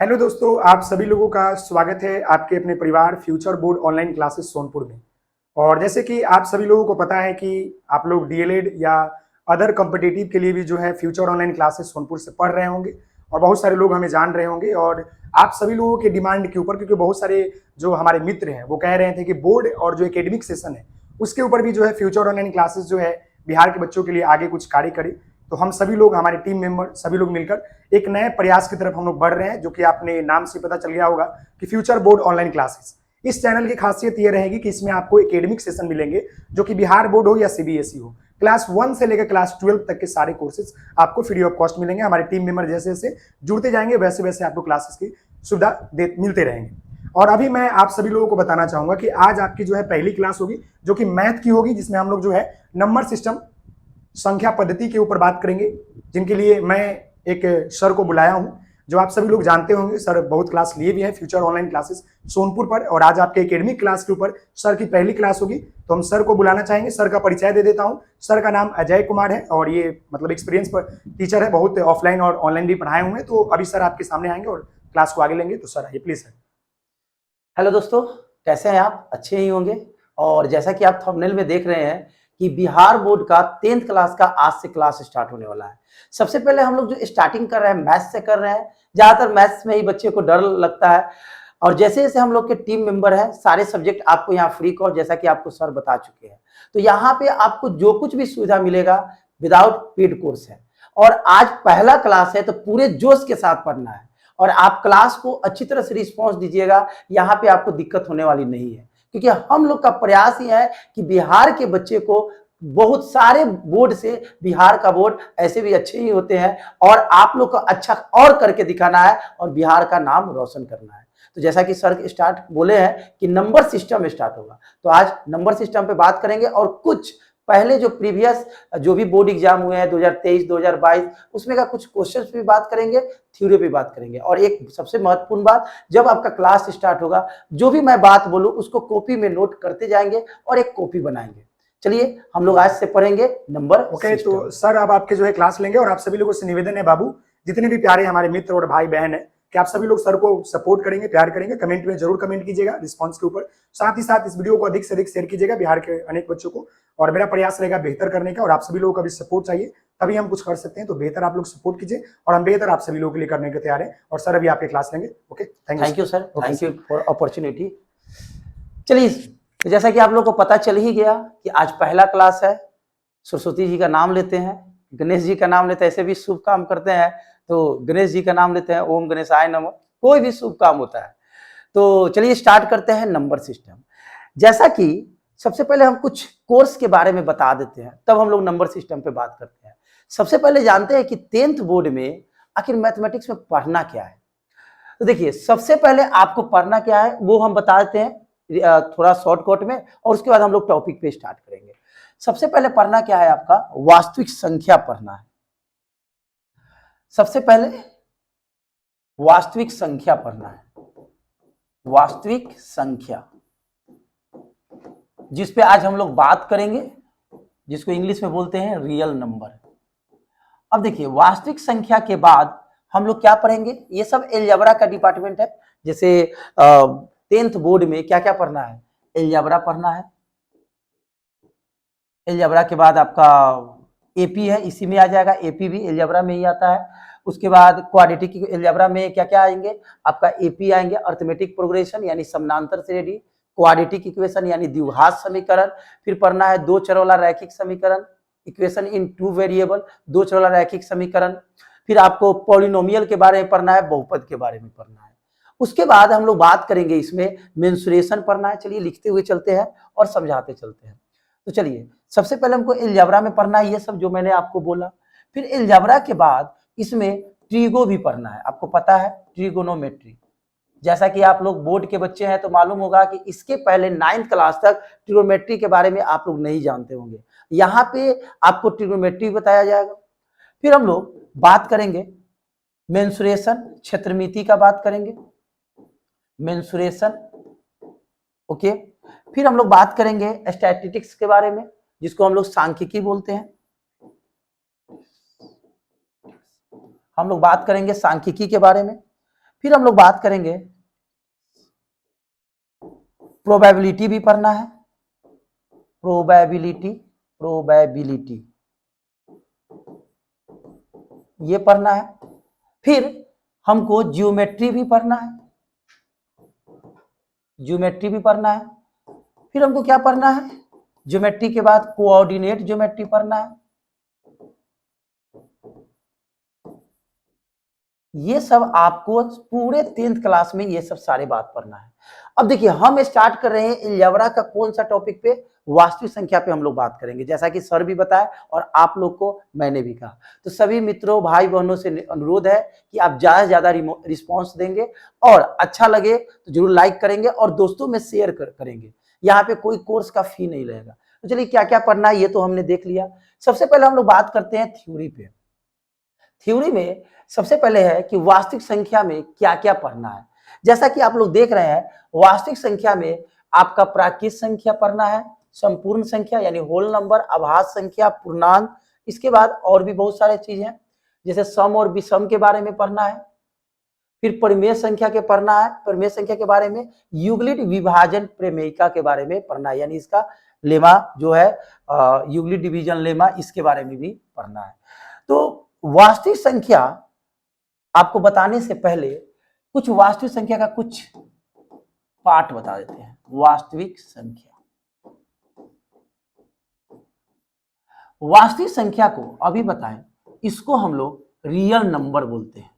Hello दोस्तों, आप सभी लोगों का स्वागत है आपके अपने परिवार future board online classes Sonpur में। और जैसे कि आप सभी लोगों को पता है कि आप लोग डीएलएड या अदर कॉम्पिटिटिव के लिए भी जो है फ्यूचर ऑनलाइन क्लासेस सोनपुर से पढ़ रहे होंगे और बहुत सारे लोग हमें जान रहे होंगे। और आप सभी लोगों के डिमांड के ऊपर, क्योंकि बहुत सारे जो हमारे मित्र हैं वो कह रहे थे कि बोर्ड और जो एकेडमिक सेशन है उसके ऊपर भी जो है फ्यूचर ऑनलाइन क्लासेस जो है बिहार के बच्चों के लिए आगे कुछ कार्य करे। तो हम सभी लोग, हमारे टीम मेंबर सभी लोग मिलकर एक नए प्रयास की तरफ हम लोग बढ़ रहे हैं, जो कि आपने नाम से पता चल गया होगा कि फ्यूचर बोर्ड ऑनलाइन क्लासेस। इस चैनल की खासियत यह रहेगी कि इसमें आपको एकेडमिक सेशन मिलेंगे, जो कि बिहार बोर्ड हो या सीबीएसई हो। क्लास 1 से लेकर क्लास 12 तक के सारे कोर्सेज आपको फ्री ऑफ कॉस्ट मिलेंगे। हमारे टीम मेंबर जैसे जैसे जुड़ते जाएंगे वैसे वैसे आपको क्लासेस की सुविधा मिलते रहेंगे। और अभी मैं आप सभी लोगों को बताना चाहूंगा कि आज आपकी जो है पहली क्लास होगी, जो कि मैथ की होगी, जिसमें हम लोग जो है नंबर सिस्टम, संख्या पद्धति के ऊपर बात करेंगे, जिनके लिए मैं एक सर को बुलाया हूं, जो आप सभी लोग जानते होंगे। सर बहुत क्लास लिए भी हैं फ्यूचर ऑनलाइन क्लासेस सोनपुर पर, और आज आपके एकेडमिक क्लास के ऊपर सर की पहली क्लास होगी। तो हम सर को बुलाना चाहेंगे। सर का परिचय दे देता हूं। सर का नाम अजय कुमार है और ये मतलब एक्सपीरियंस पर टीचर है, बहुत ऑफलाइन और ऑनलाइन भी पढ़ाए हुए हैं। तो अभी सर आपके सामने आएंगे और क्लास को आगे लेंगे। तो सर आइए प्लीज। सर हेलो दोस्तों, कैसे हैं आप? अच्छे ही होंगे। और जैसा कि आप थंबनेल में देख रहे हैं कि बिहार बोर्ड का 10th क्लास का आज से क्लास स्टार्ट होने वाला है। सबसे पहले हम लोग जो स्टार्टिंग कर रहे हैं मैथ्स से कर रहे हैं। ज़्यादातर मैथ्स में ही बच्चे को डर लगता है, और जैसे जैसे हम लोग के टीम मेंबर हैं, सारे सब्जेक्ट आपको यहाँ फ्री कॉस्ट, जैसा कि आपको सर बता चुके हैं। तो यहाँ पे आपको जो कुछ भी सुविधा मिलेगा विदाउट पेड कोर्स है। और आज पहला क्लास है तो पूरे जोश के साथ पढ़ना है और आप क्लास को अच्छी तरह से रिस्पॉन्स दीजिएगा। यहाँ पे आपको दिक्कत होने वाली नहीं है, क्योंकि हम लोग का प्रयास ही है कि बिहार के बच्चे को, बहुत सारे बोर्ड से बिहार का बोर्ड ऐसे भी अच्छे ही होते हैं, और आप लोग को अच्छा और करके दिखाना है और बिहार का नाम रोशन करना है। तो जैसा कि सर स्टार्ट बोले हैं कि नंबर सिस्टम स्टार्ट होगा, तो आज नंबर सिस्टम पे बात करेंगे। और कुछ पहले जो प्रीवियस जो भी बोर्ड एग्जाम हुए हैं 2023 2022, उसमें का कुछ क्वेश्चंस भी बात करेंगे, थ्योरी पे बात करेंगे। और एक सबसे महत्वपूर्ण बात, जब आपका क्लास स्टार्ट होगा जो भी मैं बात बोलूं उसको कॉपी में नोट करते जाएंगे और एक कॉपी बनाएंगे। चलिए हम लोग आज से पढ़ेंगे नंबर ओके। सिस्टम। तो सर अब आपके जो है क्लास लेंगे, और आप सभी लोगों से निवेदन है बाबू, जितने भी प्यारे हमारे मित्र और भाई बहन है, कि आप सभी लोग सर को सपोर्ट करेंगे, प्यार करेंगे। कमेंट में जरूर कमेंट कीजिएगा रिस्पांस के ऊपर। साथ ही साथ इस वीडियो को अधिक से अधिक शेयर कीजिएगा बिहार के अनेक बच्चों को। और मेरा प्रयास रहेगा बेहतर करने का, और आप सभी लोगों का भी सपोर्ट चाहिए, तभी हम कुछ कर सकते हैं। तो बेहतर आप लोग सपोर्ट कीजिए और हम बेहतर आप सभी लोगों के लिए करने के तैयार हैं। और सर अभी आपके क्लास लेंगे। Okay, thank you sir, thank you for opportunity. चलिए, तो जैसा कि आप लोग को पता चल ही गया कि आज पहला क्लास है। सरस्वती जी का नाम लेते हैं, गणेश जी का नाम लेते हैं, ऐसे भी शुभ काम करते हैं तो गणेश जी का नाम लेते हैं, ओम गणेशाय नमः। कोई भी शुभ काम होता है। तो चलिए स्टार्ट करते हैं नंबर सिस्टम। जैसा कि सबसे पहले हम कुछ कोर्स के बारे में बता देते हैं, तब हम लोग नंबर सिस्टम पे बात करते हैं। सबसे पहले जानते हैं कि 10th बोर्ड में आखिर मैथमेटिक्स में पढ़ना क्या है। तो देखिए, सबसे पहले आपको पढ़ना क्या है वो हम बता देते हैं थोड़ा शॉर्टकट में, और उसके बाद हम लोग टॉपिक पे स्टार्ट करेंगे। सबसे पहले पढ़ना क्या है, आपका वास्तविक संख्या पढ़ना है। सबसे पहले वास्तविक संख्या पढ़ना है। वास्तविक संख्या, जिस पे आज हम लोग बात करेंगे, जिसको इंग्लिश में बोलते हैं रियल नंबर। अब देखिए, वास्तविक संख्या के बाद हम लोग क्या पढ़ेंगे, ये सब एलजेब्रा का डिपार्टमेंट है। जैसे 10th बोर्ड में क्या क्या पढ़ना है, एलजेब्रा पढ़ना है। एलजेब्रा के बाद आपका एपी है, इसी में आ जाएगा, एपी भी एलजेब्रा में ही आता है। उसके बाद क्वाड्रेटिक एलजेब्रा में क्या क्या आएंगे, आपका एपी आएंगे, अर्थमेटिक प्रोग्रेशन यानी समानांतर श्रेणी, क्वाड्रेटिक इक्वेशन यानी द्विघात समीकरण, फिर पढ़ना है दो चर वाला रैखिक समीकरण, इक्वेशन इन टू वेरिएबल, दो चर वाला रैखिक समीकरण। फिर आपको पॉलिनोमियल के बारे में पढ़ना है, बहुपद के बारे में पढ़ना है। उसके बाद हम लोग बात करेंगे इसमें मेंसुरेशन पढ़ना है। चलिए लिखते हुए चलते हैं और समझाते चलते हैं। तो चलिए, सबसे पहले हमको एलजेब्रा में पढ़ना है, ये सब जो मैंने आपको बोला। फिर एलजेब्रा के बाद इसमें ट्रिगो भी पढ़ना है। आपको पता है ट्रिगोनोमेट्री, जैसा कि आप लोग बोर्ड के बच्चे हैं तो मालूम होगा कि इसके पहले 9th क्लास तक ट्रिगोनोमेट्री के बारे में आप लोग नहीं जानते होंगे। यहाँ पे आपको ट्रिगोनोमेट्री बताया जाएगा। फिर हम लोग बात करेंगे मेंसुरेशन, क्षेत्रमिति का बात करेंगे, मेंसुरेशन। ओके। फिर हम लोग बात करेंगे स्टैटिस्टिक्स के बारे में, जिसको हम लोग सांख्यिकी बोलते हैं। हम लोग बात करेंगे सांख्यिकी के बारे में। फिर हम लोग बात करेंगे, प्रोबेबिलिटी भी पढ़ना है, प्रोबेबिलिटी, प्रोबेबिलिटी ये पढ़ना है। फिर हमको ज्योमेट्री भी पढ़ना है, ज्योमेट्री भी पढ़ना है। फिर हमको क्या पढ़ना है, ज्योमेट्री के बाद कोऑर्डिनेट ज्योमेट्री पढ़ना है। ये सब आपको पूरे 10th क्लास में ये सब सारे बात पढ़ना है। अब देखिए हम स्टार्ट कर रहे हैं अलजेब्रा का कौन सा टॉपिक पे, वास्तविक संख्या पे हम लोग बात करेंगे, जैसा कि सर भी बताया और आप लोग को मैंने भी कहा। तो सभी मित्रों भाई बहनों से अनुरोध है कि आप ज्यादा से ज्यादा रिस्पॉन्स देंगे और अच्छा लगे तो जरूर लाइक करेंगे और दोस्तों में शेयर करेंगे। यहाँ पे कोई कोर्स का फी नहीं लगेगा। तो चलिए क्या क्या पढ़ना है ये तो हमने देख लिया। सबसे पहले हम लोग बात करते हैं थ्योरी पे। थ्योरी में सबसे पहले है कि वास्तविक संख्या में क्या क्या पढ़ना है। जैसा कि आप लोग देख रहे हैं वास्तविक संख्या में आपका प्राकृत संख्या पढ़ना है, संपूर्ण संख्या यानी होल नंबर, आभास संख्या, पूर्णांक, इसके बाद और भी बहुत सारे चीज हैं जैसे सम और विषम के बारे में पढ़ना है। फिर परिमेय संख्या के पढ़ना है, परिमेय संख्या के बारे में, यूक्लिड विभाजन प्रमेयिका के बारे में पढ़ना है, यानी इसका लेमा जो है यूक्लिड डिवीजन लेमा, इसके बारे में भी पढ़ना है। तो वास्तविक संख्या आपको बताने से पहले कुछ वास्तविक संख्या का कुछ पार्ट बता देते हैं। वास्तविक संख्या, वास्तविक संख्या को अभी बताएं, इसको हम लोग रियल नंबर बोलते हैं।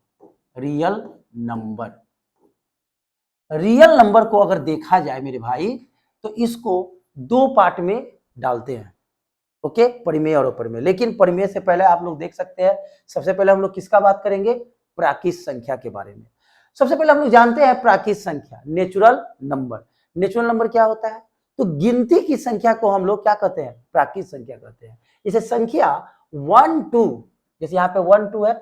रियल नंबर, रियल नंबर को अगर देखा जाए मेरे भाई तो इसको दो पार्ट में डालते हैं, ओके, परिमेय और अपरिमेय। लेकिन परिमेय से पहले आप लोग देख सकते हैं, सबसे पहले हम लोग किसका बात करेंगे, प्राकृत संख्या के बारे में। सबसे पहले हम लोग जानते हैं प्राकृत संख्या, नेचुरल नंबर। नेचुरल नंबर क्या होता है, तो गिनती की संख्या को हम लोग क्या कहते हैं, प्राकृत संख्या कहते हैं। इसे संख्या 1 2, जैसे यहाँ पे 1 2 है,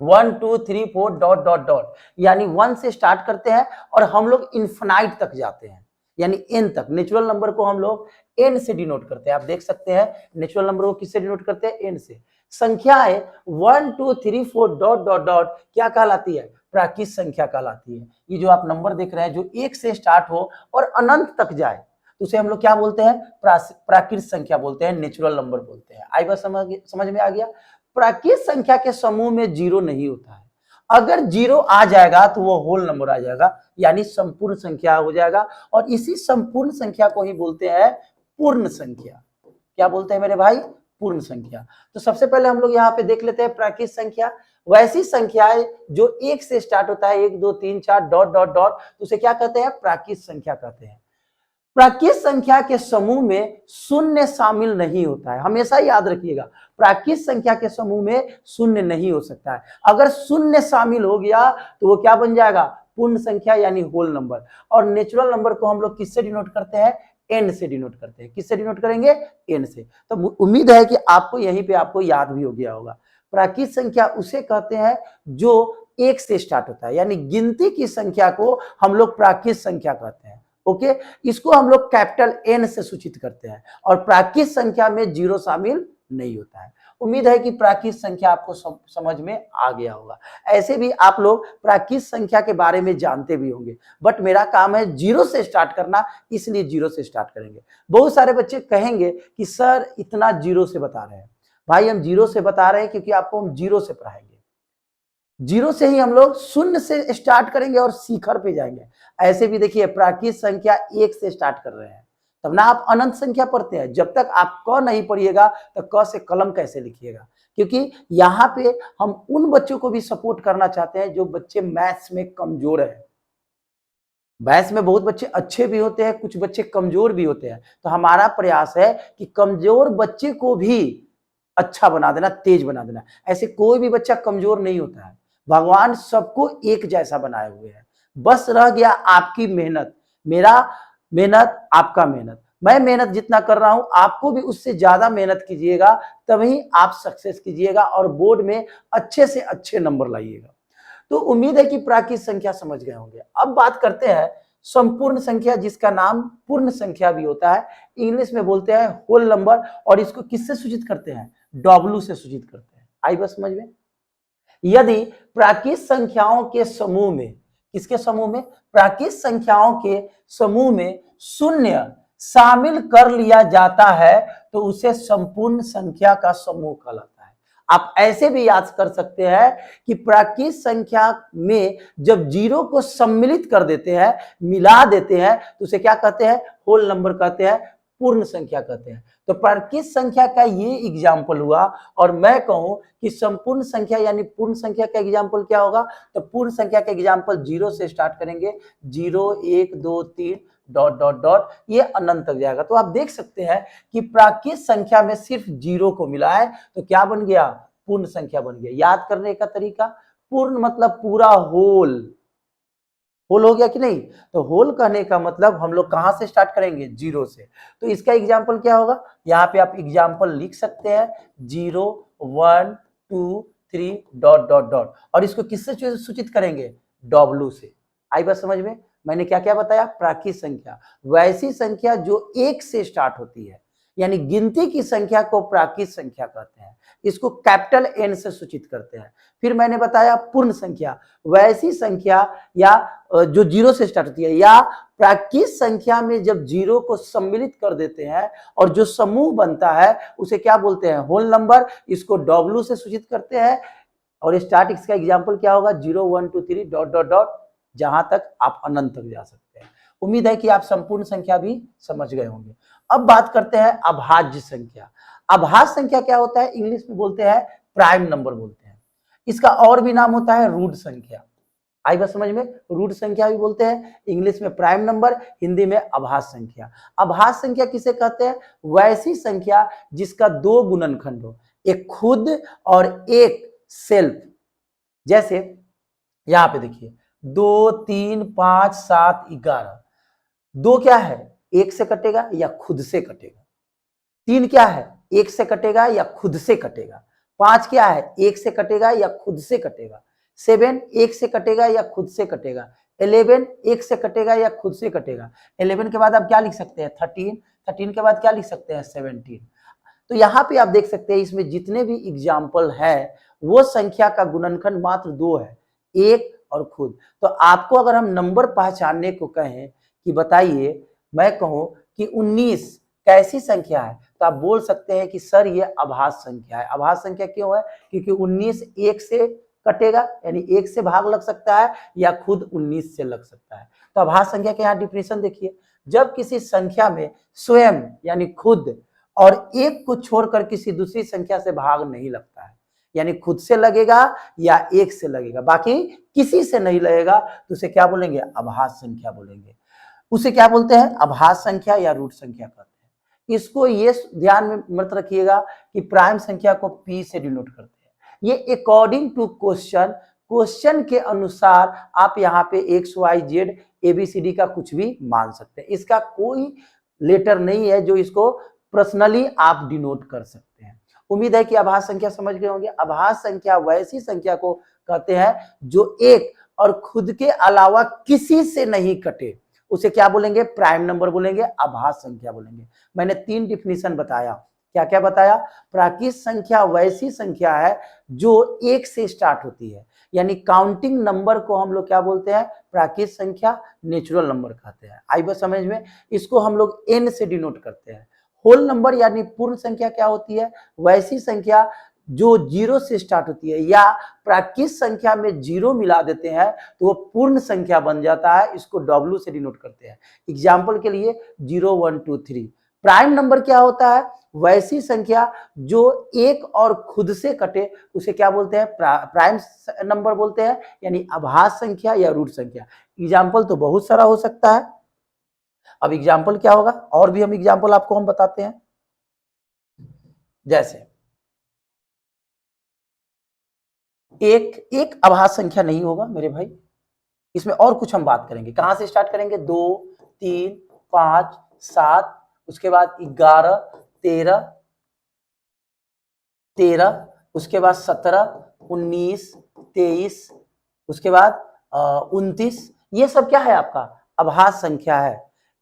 1 2 3 4 डॉट डॉट डॉट, यानी 1 से स्टार्ट करते हैं और हम लोग इन्फिनाइट तक जाते हैं, यानी n तक। नेचुरल नंबर को हम लोग n से डिनोट करते हैं। आप देख सकते हैं नेचुरल नंबर को किससे डिनोट करते हैं, n से। संख्याएं 1 2 3 4 डॉट डॉट डॉट क्या कहलाती है, प्राकृत संख्या कहलाती है। ये जो आप नंबर देख रहे हैं जो 1 से स्टार्ट हो और अनंत तक जाए तो उसे हम लोग क्या बोलते हैं, प्राकृत संख्या बोलते हैं, नेचुरल नंबर बोलते हैं। आई बात समझ में आ गया। प्राकृत संख्या के समूह में जीरो नहीं होता है। अगर जीरो आ जाएगा तो वो होल नंबर आ जाएगा, यानी संपूर्ण संख्या हो जाएगा। और इसी संपूर्ण संख्या को ही बोलते हैं पूर्ण संख्या। क्या बोलते हैं मेरे भाई, पूर्ण संख्या। तो सबसे पहले हम लोग यहाँ पे देख लेते हैं प्राकृत संख्या। वैसी संख्याएं जो 1 से स्टार्ट होता है, 1 2 3 4 डॉट डॉट डॉट, तो उसे क्या कहते हैं, प्राकृत संख्या कहते हैं। प्राकृत संख्या के समूह में शून्य शामिल नहीं होता है, हमेशा याद रखिएगा। प्राकृत संख्या के समूह में शून्य नहीं हो सकता है। अगर शून्य शामिल हो गया तो वो क्या बन जाएगा, पूर्ण संख्या यानी होल नंबर। और नेचुरल नंबर को हम लोग किससे डिनोट करते हैं, एन से डिनोट करते हैं। किससे डिनोट करेंगे, एन से। तो उम्मीद है कि आपको यहीं पे आपको याद भी हो गया होगा। प्राकृत संख्या उसे कहते हैं जो 1 से स्टार्ट होता है, यानी गिनती की संख्या को हम लोग प्राकृत संख्या कहते हैं। ओके, इसको हम लोग कैपिटल एन से सूचित करते हैं और प्राकृत संख्या में जीरो शामिल नहीं होता है। उम्मीद है कि प्राकृत संख्या आपको समझ में आ गया होगा। ऐसे भी आप लोग प्राकृत संख्या के बारे में जानते भी होंगे, बट मेरा काम है जीरो से स्टार्ट करना, इसलिए जीरो से स्टार्ट करेंगे। बहुत सारे बच्चे कहेंगे कि सर इतना जीरो से बता रहे हैं। भाई हम जीरो से बता रहे हैं क्योंकि आपको हम जीरो से पढ़ाएंगे। जीरो से ही हम लोग शून्य से स्टार्ट करेंगे और शिखर पे जाएंगे। ऐसे भी देखिए प्राकृत संख्या 1 से स्टार्ट कर रहे हैं, तब ना आप अनंत संख्या पढ़ते हैं। जब तक आप क नहीं पढ़िएगा तो क से कलम कैसे लिखिएगा, क्योंकि यहाँ पे हम उन बच्चों को भी सपोर्ट करना चाहते हैं जो बच्चे मैथ्स में कमजोर है। मैथ्स में बहुत बच्चे अच्छे भी होते हैं, कुछ बच्चे कमजोर भी होते हैं। तो हमारा प्रयास है कि कमजोर बच्चे को भी अच्छा बना देना, तेज बना देना। ऐसे कोई भी बच्चा कमजोर नहीं होता है, भगवान सबको एक जैसा बनाए हुए हैं। बस रह गया आपकी मेहनत, मेरा मेहनत आपका मेहनत। मैं मेहनत जितना कर रहा हूं आपको भी उससे ज्यादा मेहनत कीजिएगा, तभी आप सक्सेस कीजिएगा और बोर्ड में अच्छे से अच्छे नंबर लाइएगा। तो उम्मीद है कि प्राकृत संख्या समझ गए होंगे। अब बात करते हैं संपूर्ण संख्या, जिसका नाम पूर्ण संख्या भी होता है, इंग्लिश में बोलते हैं होल नंबर। और इसको किससे सूचित करते हैं, डब्ल्यू से सूचित करते हैं। आई बस समझ में। यदि प्राकृत संख्याओं के समूह में, किसके समूह में, प्राकृत संख्याओं के समूह में शून्य शामिल कर लिया जाता है तो उसे संपूर्ण संख्या का समूह कहलाता है। आप ऐसे भी याद कर सकते हैं कि प्राकृत संख्या में जब जीरो को सम्मिलित कर देते हैं, मिला देते हैं, तो उसे क्या कहते हैं, होल नंबर कहते हैं, पूर्ण संख्या कहते हैं। तो प्राकृत संख्या का ये एग्जाम्पल हुआ। और मैं कहूं कि संपूर्ण संख्या यानी पूर्ण संख्या का एग्जाम्पल क्या होगा, तो पूर्ण संख्या का एग्जाम्पल जीरो से स्टार्ट करेंगे, 0 1 2 3 डॉट डॉट डॉट, ये अनंत तक जाएगा। तो आप देख सकते हैं कि प्राकृत संख्या में सिर्फ जीरो को मिला है तो क्या बन गया, पूर्ण संख्या बन गया। याद करने का तरीका, पूर्ण मतलब पूरा होल, होल हो गया कि नहीं। तो होल कहने का मतलब हम लोग कहां से स्टार्ट करेंगे, जीरो से। तो इसका एग्जाम्पल क्या होगा, यहाँ पे आप एग्जाम्पल लिख सकते हैं 0 1 2 3 डॉट डॉट डॉट, और इसको किससे सूचित करेंगे, डब्ल्यू से। आई बात समझ में। मैंने क्या क्या बताया, प्राकृत संख्या वैसी संख्या जो एक से स्टार्ट होती है, यानी गिनती की संख्या को प्राकृत संख्या कहते हैं, इसको कैपिटल एन से सूचित करते हैं। फिर मैंने बताया पूर्ण संख्या वैसी संख्या या जो जीरो से स्टार्ट होती है या प्राकृत संख्या में जब जीरो को सम्मिलित कर देते हैं और जो समूह बनता है उसे क्या बोलते हैं, होल नंबर, इसको डब्ल्यू से सूचित करते हैं। और स्टार्टिंग का एग्जाम्पल क्या होगा, 0 1 2 3 डॉट डॉट डॉट, जहां तक आप अनंत तक जा सकते हैं। उम्मीद है कि आप संपूर्ण संख्या भी समझ गए होंगे। अब बात करते हैं अभाज्य संख्या। अभाज्य संख्या क्या होता है, इंग्लिश में बोलते हैं प्राइम नंबर बोलते हैं, इसका और भी नाम होता है रूट संख्या। आई बात समझ में, रूट संख्या भी बोलते हैं, इंग्लिश में प्राइम नंबर, हिंदी में अभाज्य संख्या। अभाज्य संख्या किसे कहते हैं, वैसी संख्या जिसका दो गुणनखंड हो, एक खुद और एक सेल्फ। जैसे यहां पे देखिए 2 3 5 7 11, दो क्या है, एक से कटेगा या खुद से कटेगा। 3 क्या है, एक से कटेगा या खुद से कटेगा। 5 क्या है, एक से कटेगा या खुद से कटेगा। 7 एक से कटेगा या खुद से कटेगा। 11 एक से कटेगा या खुद से कटेगा। 11 के बाद आप क्या लिख सकते हैं, 13, 13 के बाद क्या लिख सकते हैं, 17। तो यहाँ पे आप देख सकते हैं इसमें जितने भी एग्जाम्पल है वो संख्या का गुणनखंड मात्र दो है, एक और खुद। तो आपको अगर हम नंबर पहचानने को कहें कि बताइए, मैं कहूं कि 19 कैसी संख्या है, तो आप बोल सकते हैं कि सर ये अभाज्य संख्या है। अभाज्य संख्या क्यों है, क्योंकि 19 एक से कटेगा, यानी एक से भाग लग सकता है या खुद 19 से लग सकता है। तो अभाज्य संख्या के यहाँ डिफिनेशन देखिए, जब किसी संख्या में स्वयं यानी खुद और एक को छोड़कर किसी दूसरी संख्या से भाग नहीं लगता है, यानी खुद से लगेगा या एक से लगेगा, बाकी किसी से नहीं लगेगा, तो उसे क्या बोलेंगे, अभाज्य संख्या बोलेंगे। उसे क्या बोलते हैं, अभाज्य संख्या या रूट संख्या कहते हैं। इसको ये ध्यान में मत रखिएगा कि प्राइम संख्या को पी से डिनोट करते हैं, ये अकॉर्डिंग टू क्वेश्चन, क्वेश्चन के अनुसार आप यहाँ पे एक्स वाई जेड एबीसीडी का कुछ भी मान सकते हैं। इसका कोई लेटर नहीं है जो इसको पर्सनली आप डिनोट कर सकते हैं। उम्मीद है कि अभाज्य संख्या समझ गए होंगे। अभाज्य संख्या वैसी संख्या को कहते हैं जो एक और खुद के अलावा किसी से नहीं कटे, उसे क्या बोलेंगे, प्राइम नंबर बोलेंगे, अभाज्य संख्या बोलेंगे। मैंने 3 डिफिनीशन बताया, क्या क्या बताया, प्राकृत संख्या वैसी संख्या है जो एक से स्टार्ट होती है, यानी काउंटिंग नंबर को हम लोग क्या बोलते हैं, प्राकृत संख्या, नेचुरल नंबर कहते हैं। आई बात समझ में, इसको हम लोग एन से डिनोट करते हैं। होल नंबर यानी पूर्ण संख्या क्या होती है, वैसी संख्या जो जीरो से स्टार्ट होती है या प्राकृत संख्या में जीरो मिला देते हैं तो वो पूर्ण संख्या बन जाता है, इसको डब्ल्यू से डिनोट करते हैं। एग्जाम्पल के लिए 0 1 2 3। प्राइम नंबर क्या होता है, वैसी संख्या जो एक और खुद से कटे, उसे क्या बोलते हैं, प्राइम नंबर बोलते हैं, यानी अभाज्य संख्या या रूट संख्या। एग्जाम्पल तो बहुत सारा हो सकता है। अब एग्जाम्पल क्या होगा, और भी हम एग्जाम्पल आपको हम बताते हैं। जैसे एक अभाज्य संख्या नहीं होगा मेरे भाई, इसमें और कुछ हम बात करेंगे। कहां से स्टार्ट करेंगे, 2 3 5 7, उसके बाद 11 13, उसके बाद 17 19 23, उसके बाद 29, ये सब क्या है, आपका अभाज्य संख्या है।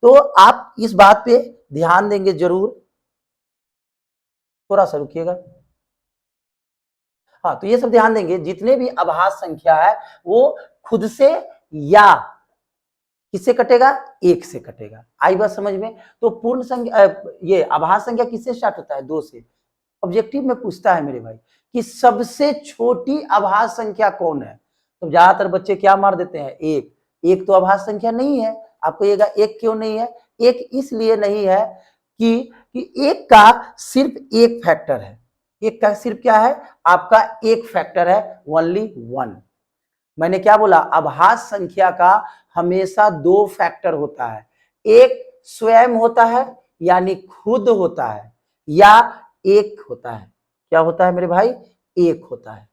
तो आप इस बात पे ध्यान देंगे जरूर। थोड़ा सा रुकिएगा। हाँ, तो ये सब ध्यान देंगे, जितने भी अभाज्य संख्या है वो खुद से या किससे कटेगा, एक से कटेगा। आई बात समझ में। तो पूर्ण संख्या ये अभाज्य संख्या किससे स्टार्ट होता है, 2 से। ऑब्जेक्टिव में पूछता है मेरे भाई कि सबसे छोटी अभाज्य संख्या कौन है, तो ज्यादातर बच्चे क्या मार देते हैं, एक। एक तो अभाज्य संख्या नहीं है। आपको ये एक क्यों नहीं है, एक इसलिए नहीं है कि एक का सिर्फ एक फैक्टर है। एक का सिर्फ क्या है, आपका एक फैक्टर है, ओनली 1। मैंने क्या बोला, अभाज्य संख्या का हमेशा 2 फैक्टर होता है। एक स्वयं होता है यानी खुद होता है, या एक होता है। क्या होता है मेरे भाई, एक होता है।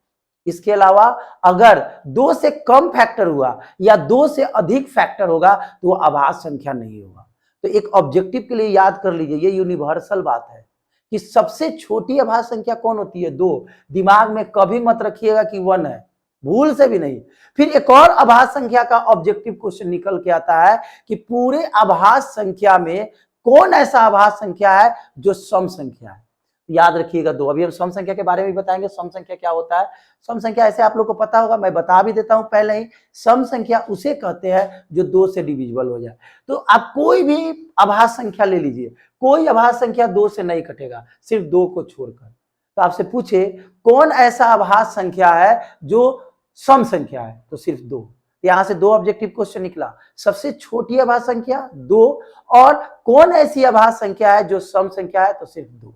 इसके अलावा अगर 2 से कम फैक्टर हुआ या 2 से अधिक फैक्टर होगा तो वो अभाज्य संख्या नहीं होगा। तो एक ऑब्जेक्टिव के लिए याद कर लीजिए, ये यूनिवर्सल बात है कि सबसे छोटी अभाज्य संख्या कौन होती है, 2। दिमाग में कभी मत रखिएगा कि 1 है, भूल से भी नहीं। फिर एक और अभाज्य संख्या का ऑब्जेक्टिव क्वेश्चन निकल के आता है कि पूरे अभाज्य संख्या में कौन ऐसा अभाज्य संख्या है जो सम संख्या है। याद रखिएगा 2। अभी हम सम संख्या के बारे में बताएंगे, सम संख्या क्या होता है। सम संख्या ऐसे आप लोग को पता होगा, मैं बता भी देता हूं पहले ही। सम संख्या उसे कहते हैं जो 2 से डिविजिबल हो जाए। तो आप कोई भी अभाज्य संख्या ले लीजिए, कोई अभाज्य संख्या 2 से नहीं कटेगा, सिर्फ 2 को छोड़कर। तो आपसे पूछे कौन ऐसा अभाज्य संख्या है जो सम संख्या है, तो सिर्फ 2। यहां से 2 ऑब्जेक्टिव क्वेश्चन निकला, सबसे छोटी अभाज्य संख्या 2, और कौन ऐसी अभाज्य संख्या है जो सम संख्या है, तो सिर्फ 2।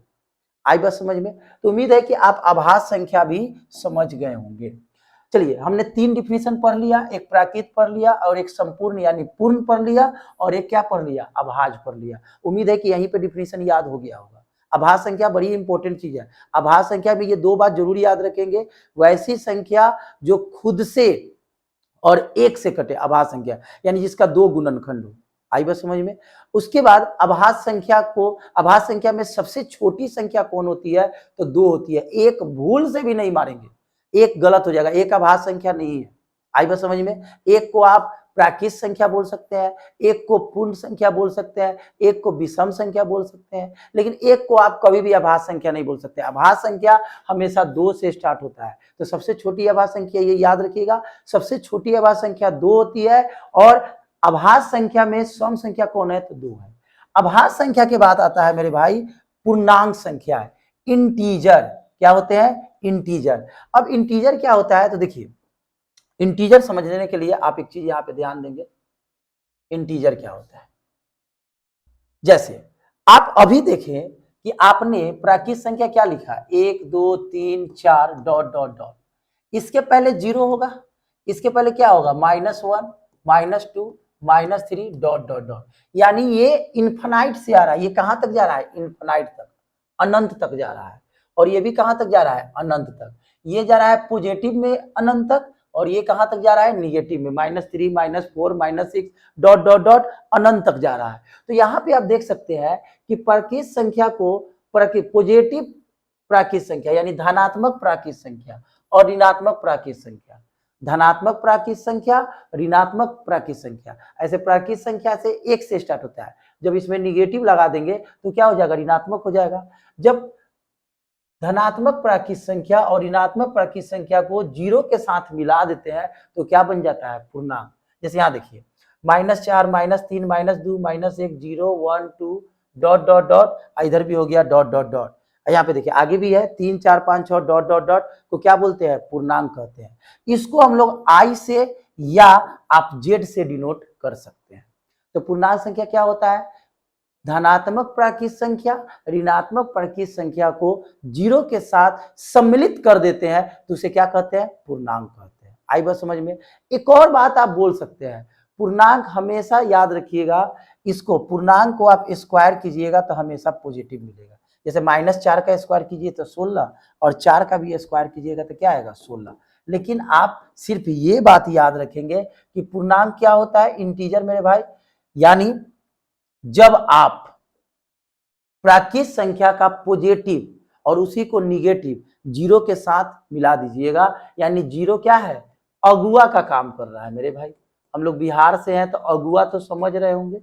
आई बात समझ में। तो उम्मीद है कि आप अभाज्य संख्या भी समझ गए होंगे। चलिए, हमने 3 डिफिनीशन पढ़ लिया, एक प्राकृत पढ़ लिया, और एक संपूर्ण यानी पूर्ण पढ़ लिया, और एक क्या पढ़ लिया, अभाज्य पढ़ लिया। उम्मीद है कि यहीं पे डिफिनीशन याद हो गया होगा। अभाज्य संख्या बड़ी इंपॉर्टेंट चीज है। अभाज्य संख्या में ये 2 बात जरूर याद रखेंगे, वैसी संख्या जो खुद से और एक से कटे, अभाज्य संख्या यानी जिसका 2 गुणनखंड हो। आई बात समझ में। उसके बाद अभाज्य संख्या में सबसे छोटी संख्या कौन होती है, तो 2 होती है। एक भूल से भी नहीं मारेंगे, एक गलत हो जाएगा, एक अभाज्य संख्या नहीं है। आई बात समझ में। एक को आप प्राकृत संख्या बोल सकते हैं, एक को पूर्ण संख्या बोल सकते हैं, एक को विषम संख्या बोल सकते हैं, लेकिन एक को आप कभी भी अभाज्य संख्या नहीं बोल सकते। अभाज्य संख्या हमेशा 2 से स्टार्ट होता है। तो सबसे छोटी अभाज्य संख्या, ये याद रखिएगा, सबसे छोटी अभाज्य संख्या 2 होती है, और अभाज्य संख्या में सम संख्या कौन है, तो 2 है। अभाज्य संख्या के बाद आता है मेरे भाई पूर्णांक संख्या, इंटीजर। क्या होते हैं, इंटीजर। अब इंटीजर क्या होता है, तो देखिए, इंटीजर समझने के लिए आप एक चीज यहां पे ध्यान देंगे। इंटीजर क्या होता है, जैसे आप अभी देखें कि आपने प्राकृत संख्या क्या लिखा, 1 2 3 4 डॉट डॉट डॉट। इसके पहले 0 होगा, इसके पहले क्या होगा, -1 -2 -3 डॉट डॉट डॉट। यानी ये इन्फिनाइट से आ रहा है। ये कहां तक जा रहा है, इन्फिनाइट तक, अनंत तक जा रहा है। और ये भी कहां तक जा रहा है, अनंत तक। ये जा रहा है पॉजिटिव में अनंत तक, और ये कहां तक जा रहा है, निगेटिव में, -3 -4 -6 डॉट डॉट डॉट अनंत तक जा रहा है। तो यहाँ पे आप देख सकते हैं कि प्राकृत संख्या को पॉजिटिव प्राकृत संख्या यानी धनात्मक प्राकृत संख्या और ऋणात्मक प्राकृत संख्या, धनात्मक प्राकृत संख्या, ऋणात्मक प्राकृत संख्या, ऐसे प्राकृत संख्या से 1 से स्टार्ट होता है। जब इसमें निगेटिव लगा देंगे तो क्या हो जाएगा, ऋणात्मक हो जाएगा। जब धनात्मक प्राकृत संख्या और ऋणात्मक प्राकृत संख्या को 0 के साथ मिला देते हैं तो क्या बन जाता है, पूर्णांक। जैसे यहाँ देखिए, -4 -3 -2 -1 0 1 2 डॉट डॉट डॉट, इधर भी हो गया डॉट डॉट डॉट। यहाँ पे देखिए आगे भी है 3 4 5 6 डॉट डॉट डॉट को क्या बोलते हैं, पूर्णांक कहते हैं। इसको हम लोग I से या आप Z से डिनोट कर सकते हैं। तो पूर्णांक संख्या क्या होता है, धनात्मक प्राकृत संख्या ऋणात्मक प्राकृत संख्या को 0 के साथ सम्मिलित कर देते हैं तो उसे क्या कहते हैं, पूर्णांक कहते हैं। आई बात समझ में। एक और बात आप बोल सकते हैं, पूर्णांक हमेशा याद रखिएगा, इसको पूर्णांक को आप स्क्वायर कीजिएगा तो हमेशा पॉजिटिव मिलेगा। जैसे -4 का स्क्वायर कीजिए तो 16, और 4 का भी स्क्वायर कीजिएगा तो क्या आएगा, 16। लेकिन आप सिर्फ ये बात याद रखेंगे कि पूर्णांक क्या होता है, इंटीजर मेरे भाई, यानी जब आप प्राकृत संख्या का पॉजिटिव और उसी को निगेटिव 0 के साथ मिला दीजिएगा, यानी 0 क्या है, अगुआ का काम कर रहा है मेरे भाई। हम लोग बिहार से हैं तो अगुआ तो समझ रहे होंगे।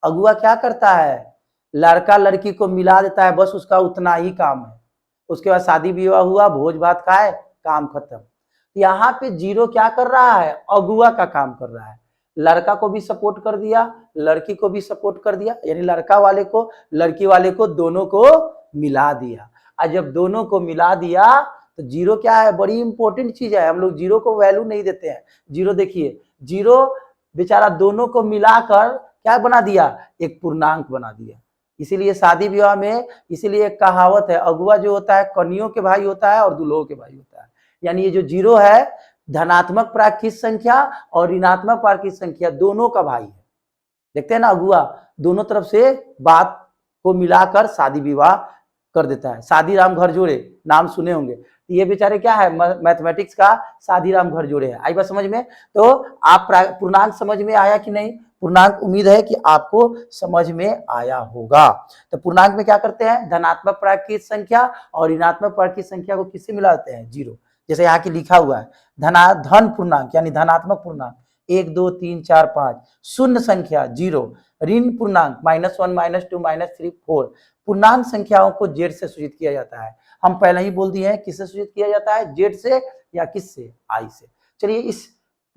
अगुआ क्या करता है, लड़का लड़की को मिला देता है, बस उसका उतना ही काम है। उसके बाद शादी विवाह हुआ, भोज भात खाए, काम खत्म। यहाँ पे जीरो क्या कर रहा है, अगुआ का काम कर रहा है। लड़का को भी सपोर्ट कर दिया, लड़की को भी सपोर्ट कर दिया, यानी लड़का वाले को लड़की वाले को दोनों को मिला दिया। और जब दोनों को मिला दिया तो जीरो क्या है, बड़ी इंपॉर्टेंट चीज है, हम लोग जीरो को वैल्यू नहीं देते हैं। जीरो देखिए, जीरो बेचारा दोनों को मिलाकर क्या बना दिया, एक पूर्णांक बना दिया। इसीलिए शादी विवाह में इसीलिए एक कहावत है, अगुआ जो होता है कन्यों के भाई होता है और दुल्हों के भाई होता है। यानी ये जो जीरो है धनात्मक प्राकृत संख्या और ऋणात्मक प्राकृत संख्या दोनों का भाई है। देखते हैं ना, अगुआ दोनों तरफ से बात को मिलाकर शादी विवाह कर देता है। शादी राम घर जोड़े नाम सुने होंगे, तो ये बेचारे क्या है, मैथमेटिक्स का शादी राम घर जोड़े है। आई बात समझ में? तो आप पूर्णांक समझ में आया कि नहीं? पूर्णांक उम्मीद है कि आपको समझ में आया होगा। तो पूर्णांक में क्या करते हैं, धनात्मक प्राकृत संख्या और ऋणात्मक प्राकृत संख्या को किससे मिलाते हैं, जीरो। जैसे यहाँ की लिखा हुआ है धन पूर्णांक यानी धनात्मक पूर्णांक 1 2 3 4 5, शून्य संख्या जीरो, ऋण पूर्णांक -1 -2 -3 4। पूर्णांक संख्याओं को जेड से सूचित किया जाता है। हम पहले ही बोल दिए हैं किससे सूचित किया जाता है, जेड से या किससे, आई से। चलिए इस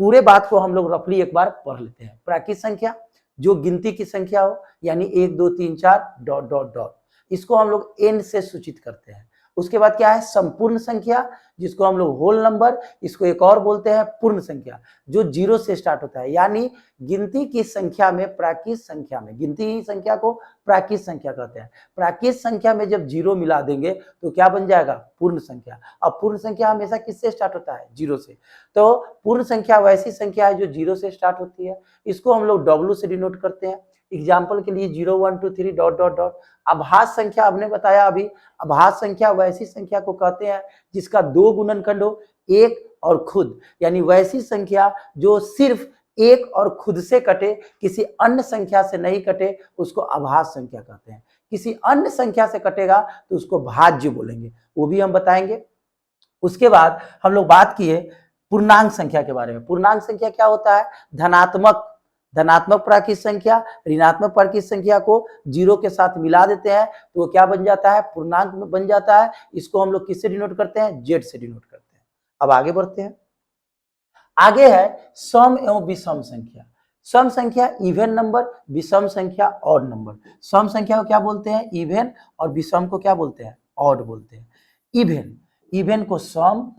पूरे बात को हम लोग रफली एक बार पढ़ लेते हैं। प्राकृत संख्या जो गिनती की संख्या हो, यानी 1 2 3 4 डॉट डॉट डॉट, इसको हम लोग एन से सूचित करते हैं। उसके बाद क्या है, संपूर्ण संख्या जिसको हम लोग होल नंबर, इसको एक और बोलते हैं पूर्ण संख्या, जो जीरो से स्टार्ट होता है। यानी गिनती की संख्या में प्राकृत संख्या में, गिनती की संख्या को प्राकृत संख्या कहते हैं। प्राकृत संख्या में जब जीरो मिला देंगे तो क्या बन जाएगा, पूर्ण संख्या। अब पूर्ण संख्या हमेशा किससे स्टार्ट होता है, जीरो से। तो पूर्ण संख्या वैसी संख्या है जो जीरो से स्टार्ट होती है, इसको हम लोग डब्ल्यू से डिनोट करते हैं। एग्जाम्पल के लिए 0 1 2 3 डॉट डॉट डॉट। अभाज्य संख्या आपने बताया अभी, अभाज्य संख्या वैसी संख्या को कहते हैं जिसका दो गुणनखंड हो, एक और खुद, यानी वैसी संख्या जो सिर्फ एक और खुद से कटे, किसी अन्य संख्या से नहीं कटे, उसको अभाज्य संख्या कहते हैं। किसी अन्य संख्या से कटेगा तो उसको भाज्य बोलेंगे, वो भी हम बताएंगे। उसके बाद हम लोग बात किए पूर्णांक संख्या के बारे में। पूर्णांक संख्या क्या होता है, धनात्मक प्राकृत संख्या ऋणात्मक प्राकृत संख्या को जीरो के साथ मिला देते हैं तो वो क्या बन जाता है, पूर्णांक बन जाता है। इसको हम लोग किससे डिनोट करते हैं, जेड से डिनोट करते हैं। अब आगे बढ़ते हैं। आगे है सम एवं विषम संख्या। सम संख्या इवन नंबर, विषम संख्या ऑड नंबर। सम संख्या को क्या बोलते हैं, इवन, और विषम को क्या बोलते हैं, ऑड बोलते हैं। इवन को सम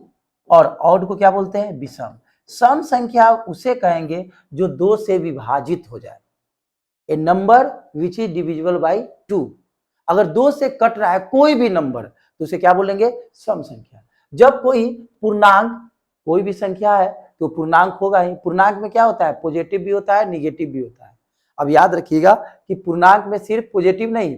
और ऑड को क्या बोलते हैं, विषम। सम संख्या उसे कहेंगे जो दो से विभाजित हो जाए, a number which is divisible by 2। अगर दो से कट रहा है कोई भी नंबर तो उसे क्या बोलेंगे, सम संख्या। जब कोई पूर्णांक, कोई भी संख्या है तो पूर्णांक होगा ही। पूर्णांक में क्या होता है, पॉजिटिव भी होता है, निगेटिव भी होता है। अब याद रखिएगा कि पूर्णांक में सिर्फ पॉजिटिव नहीं,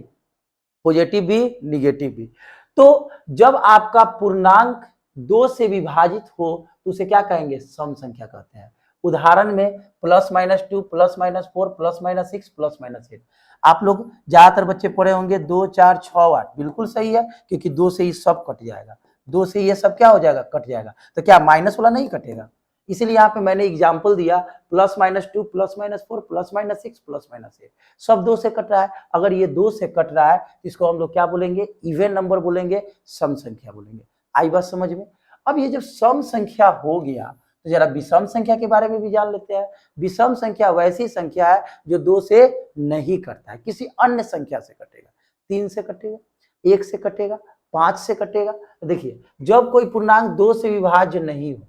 पॉजिटिव भी निगेटिव भी। तो जब आपका पूर्णांक दो से विभाजित हो तो उसे क्या कहेंगे, सम संख्या कहते हैं। उदाहरण में +-2 +-4 +-6 +-8। आप लोग ज्यादातर बच्चे पढ़े होंगे 2 4 6 8, बिल्कुल सही है, क्योंकि दो से ये सब कट जाएगा, दो से ये सब क्या हो जाएगा, कट जाएगा। तो क्या माइनस वाला नहीं कटेगा, इसीलिए यहाँ पे मैंने एग्जाम्पल दिया +-2 +-4 +-6 +-8, सब दो से कट रहा है। अगर ये दो से कट रहा है तो इसको हम लोग क्या बोलेंगे, इवन नंबर बोलेंगे, सम संख्या बोलेंगे। आई बात समझ में? अब ये जब सम संख्या हो गया तो जरा विषम संख्या के बारे में भी जान लेते हैं। विषम संख्या वैसी संख्या है जो दो से नहीं कटता है, किसी अन्य संख्या से कटेगा। 3 से कटेगा, 1 से कटेगा, 5 से कटेगा। देखिए जब कोई पूर्णांक दो से विभाज्य नहीं हो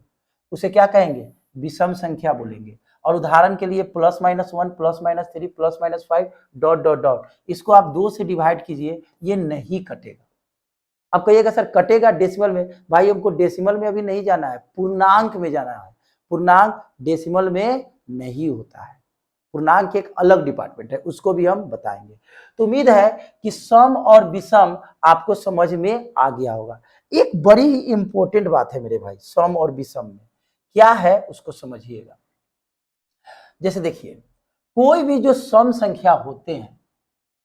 उसे क्या कहेंगे, विषम संख्या बोलेंगे। और उदाहरण के लिए +-1 +-3 +-5 डॉट डॉट डॉट, इसको आप दो से डिवाइड कीजिए, ये नहीं कटेगा। अब कहिएगा सर कटेगा डेसिमल में, भाई हमको डेसिमल में अभी नहीं जाना है, पूर्णांक में जाना है। पूर्णांक डेसिमल में नहीं होता है, पूर्णांक एक अलग डिपार्टमेंट है, उसको भी हम बताएंगे। तो उम्मीद है कि सम और विषम आपको समझ में आ गया होगा। एक बड़ी ही इंपॉर्टेंट बात है मेरे भाई, सम और विषम में क्या है उसको समझिएगा। जैसे देखिए कोई भी जो सम संख्या होते हैं,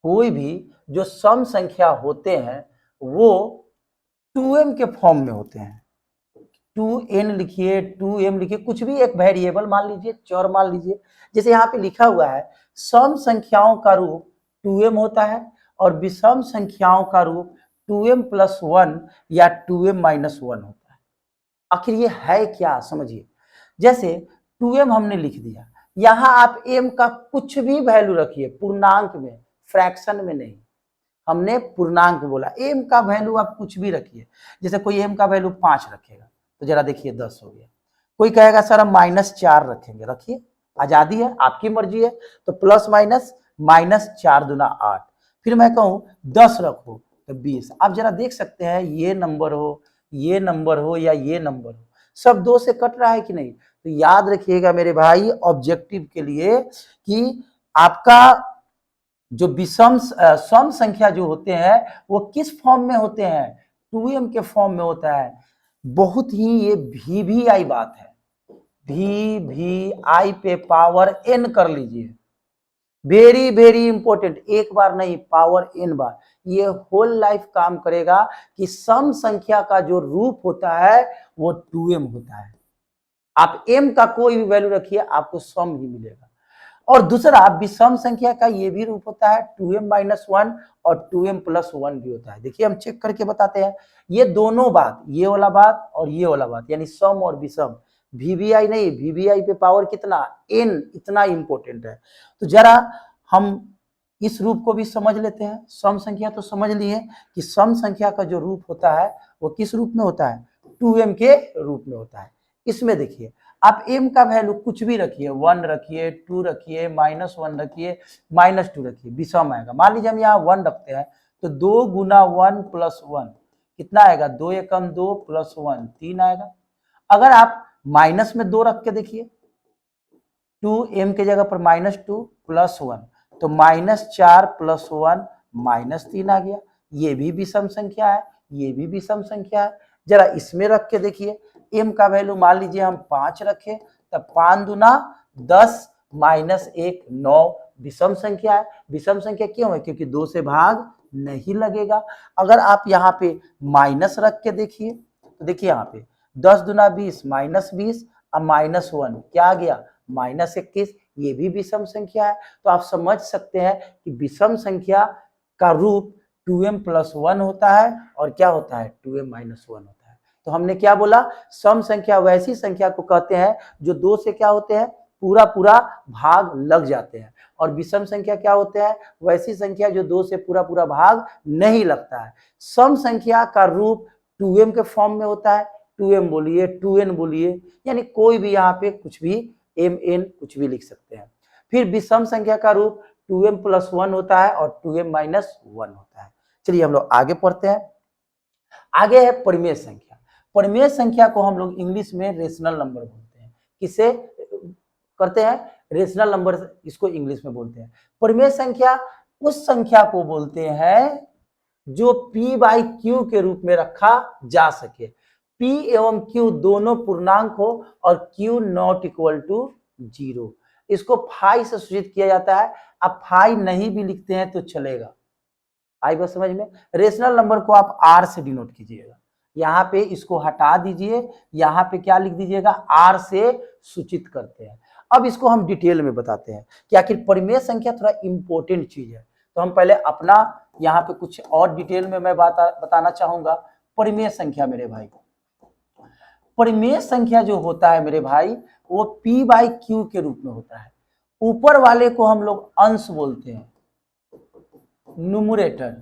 कोई भी जो सम संख्या होते हैं वो 2m के फॉर्म में होते हैं। 2n लिखिए, 2m लिखिए, कुछ भी एक वेरिएबल मान लीजिए, चर मान लीजिए। जैसे यहाँ पे लिखा हुआ है सम संख्याओं का रूप 2m होता है और विषम संख्याओं का रूप 2m + 1 या 2m - 1 होता है। आखिर ये है क्या, समझिए। जैसे 2m हमने लिख दिया, यहां आप m का कुछ भी वैल्यू रखिए, पूर्णांक में, फ्रैक्शन में नहीं, हमने पूर्णांक बोला। m का वैल्यू आप कुछ भी रखिए, जैसे कोई m का वैल्यू 5 रखेगा तो जरा देखिए 10 हो गया, कोई कहेगा सर हम -4 रखेंगे, रखिए, आजादी है, आपकी मर्जी है। तो प्लस माइनस, -4 दूना 8, फिर मैं कहूं 10 रखो तो 20। आप जरा देख सकते हैं, ये नंबर हो, ये नंबर हो या ये नंबर हो, सब 2 से कट रहा है कि नहीं। तो याद रखिएगा मेरे भाई ऑब्जेक्टिव के लिए कि आपका जो विषम सम संख्या जो होते हैं वो किस फॉर्म में होते हैं, 2m के फॉर्म में होता है। बहुत ही ये वी बात है, वी पे पावर n कर लीजिए, वेरी इंपॉर्टेंट, एक बार नहीं पावर n बार, ये होल लाइफ काम करेगा कि सम संख्या का जो रूप होता है वो 2m होता है। आप m का कोई भी वैल्यू रखिए आपको सम ही मिलेगा। और दूसरा विषम संख्या का ये भी रूप होता है 2m-1 और 2m+1 भी होता है। देखिए हम चेक करके बताते हैं, ये दोनों बात, ये वाला बात और ये वाला बात, यानी सम और विषम, वीवीआई नहीं, वीवीआई पे पावर कितना n, इतना इंपॉर्टेंट है। तो जरा हम इस रूप को भी समझ लेते हैं। सम संख्या तो समझ लिए कि सम संख्या का जो रूप होता है वो किस रूप में होता है, 2m के रूप में होता है। इसमें देखिए आप m का वैल्यू कुछ भी रखिए, 1 रखिए, 2 रखिए, -1 रखिए, -2 रखिए, विषम आएगा। मान लीजिए हम यहाँ 1 रखते हैं तो 2 गुना 1 प्लस 1 कितना आएगा, 2 एकम 2 प्लस 1 3 आएगा। अगर आप माइनस में 2 रख के देखिए, 2m के जगह पर -2 प्लस 1 तो -4 प्लस 1 -3 आ गया। ये भी विषम संख्या है, ये भी विषम संख्या है। जरा इसमें रख के देखिए, m का वैल्यू मान लीजिए हम 5 रखे, तब 5 दूना 10 -1 9, विषम संख्या है। विषम संख्या क्यों है, क्योंकि 2 से भाग नहीं लगेगा। अगर आप यहाँ पे माइनस रख के देखिए तो देखिए यहाँ पे 10 दूना 20 -20 अब -1 क्या आ गया, -21, ये भी विषम संख्या है। तो आप समझ सकते हैं कि विषम संख्या का रूप 2m+1 होता है और क्या होता है, 2m-1 होता है। तो हमने क्या बोला, सम संख्या वैसी संख्या को कहते हैं जो 2 से क्या होते हैं, पूरा पूरा भाग लग जाते हैं, और विषम संख्या क्या होते हैं, वैसी संख्या जो 2 से पूरा पूरा भाग नहीं लगता है। सम संख्या का रूप 2m के फॉर्म में होता है, 2m बोलिए, 2n बोलिए, यानी कोई भी यहाँ पे कुछ भी mn कुछ भी लिख सकते हैं। फिर विषम संख्या का रूप 2m+1 होता है और 2m-1 होता है। चलिए हम लोग आगे पढ़ते हैं। आगे है परिमेय संख्या। परिमेय संख्या को हम लोग इंग्लिश में रेशनल नंबर बोलते हैं। किसे करते हैं, रेशनल नंबर, इसको इंग्लिश में बोलते हैं। परिमेय संख्या उस संख्या को बोलते हैं जो p/q के रूप में रखा जा सके, p एवं q दोनों पूर्णांक हो और q नॉट इक्वल टू 0। इसको फाई से सूचित किया जाता है। आप फाई नहीं भी लिखते हैं तो चलेगा, आई बात समझ में। रेशनल नंबर को आप r से डिनोट कीजिएगा, यहाँ पे इसको हटा दीजिए, यहाँ पे क्या लिख दीजिएगा, r से सूचित करते हैं। अब इसको हम डिटेल में बताते हैं कि आखिर परिमेय संख्या थोड़ा इंपॉर्टेंट चीज है। तो हम पहले अपना यहाँ पे कुछ और डिटेल में मैं बताना चाहूंगा। परिमेय संख्या मेरे भाई, परिमेय संख्या जो होता है मेरे भाई वो p/q के रूप में होता है। ऊपर वाले को हम लोग अंश बोलते हैं, न्यूमरेटर,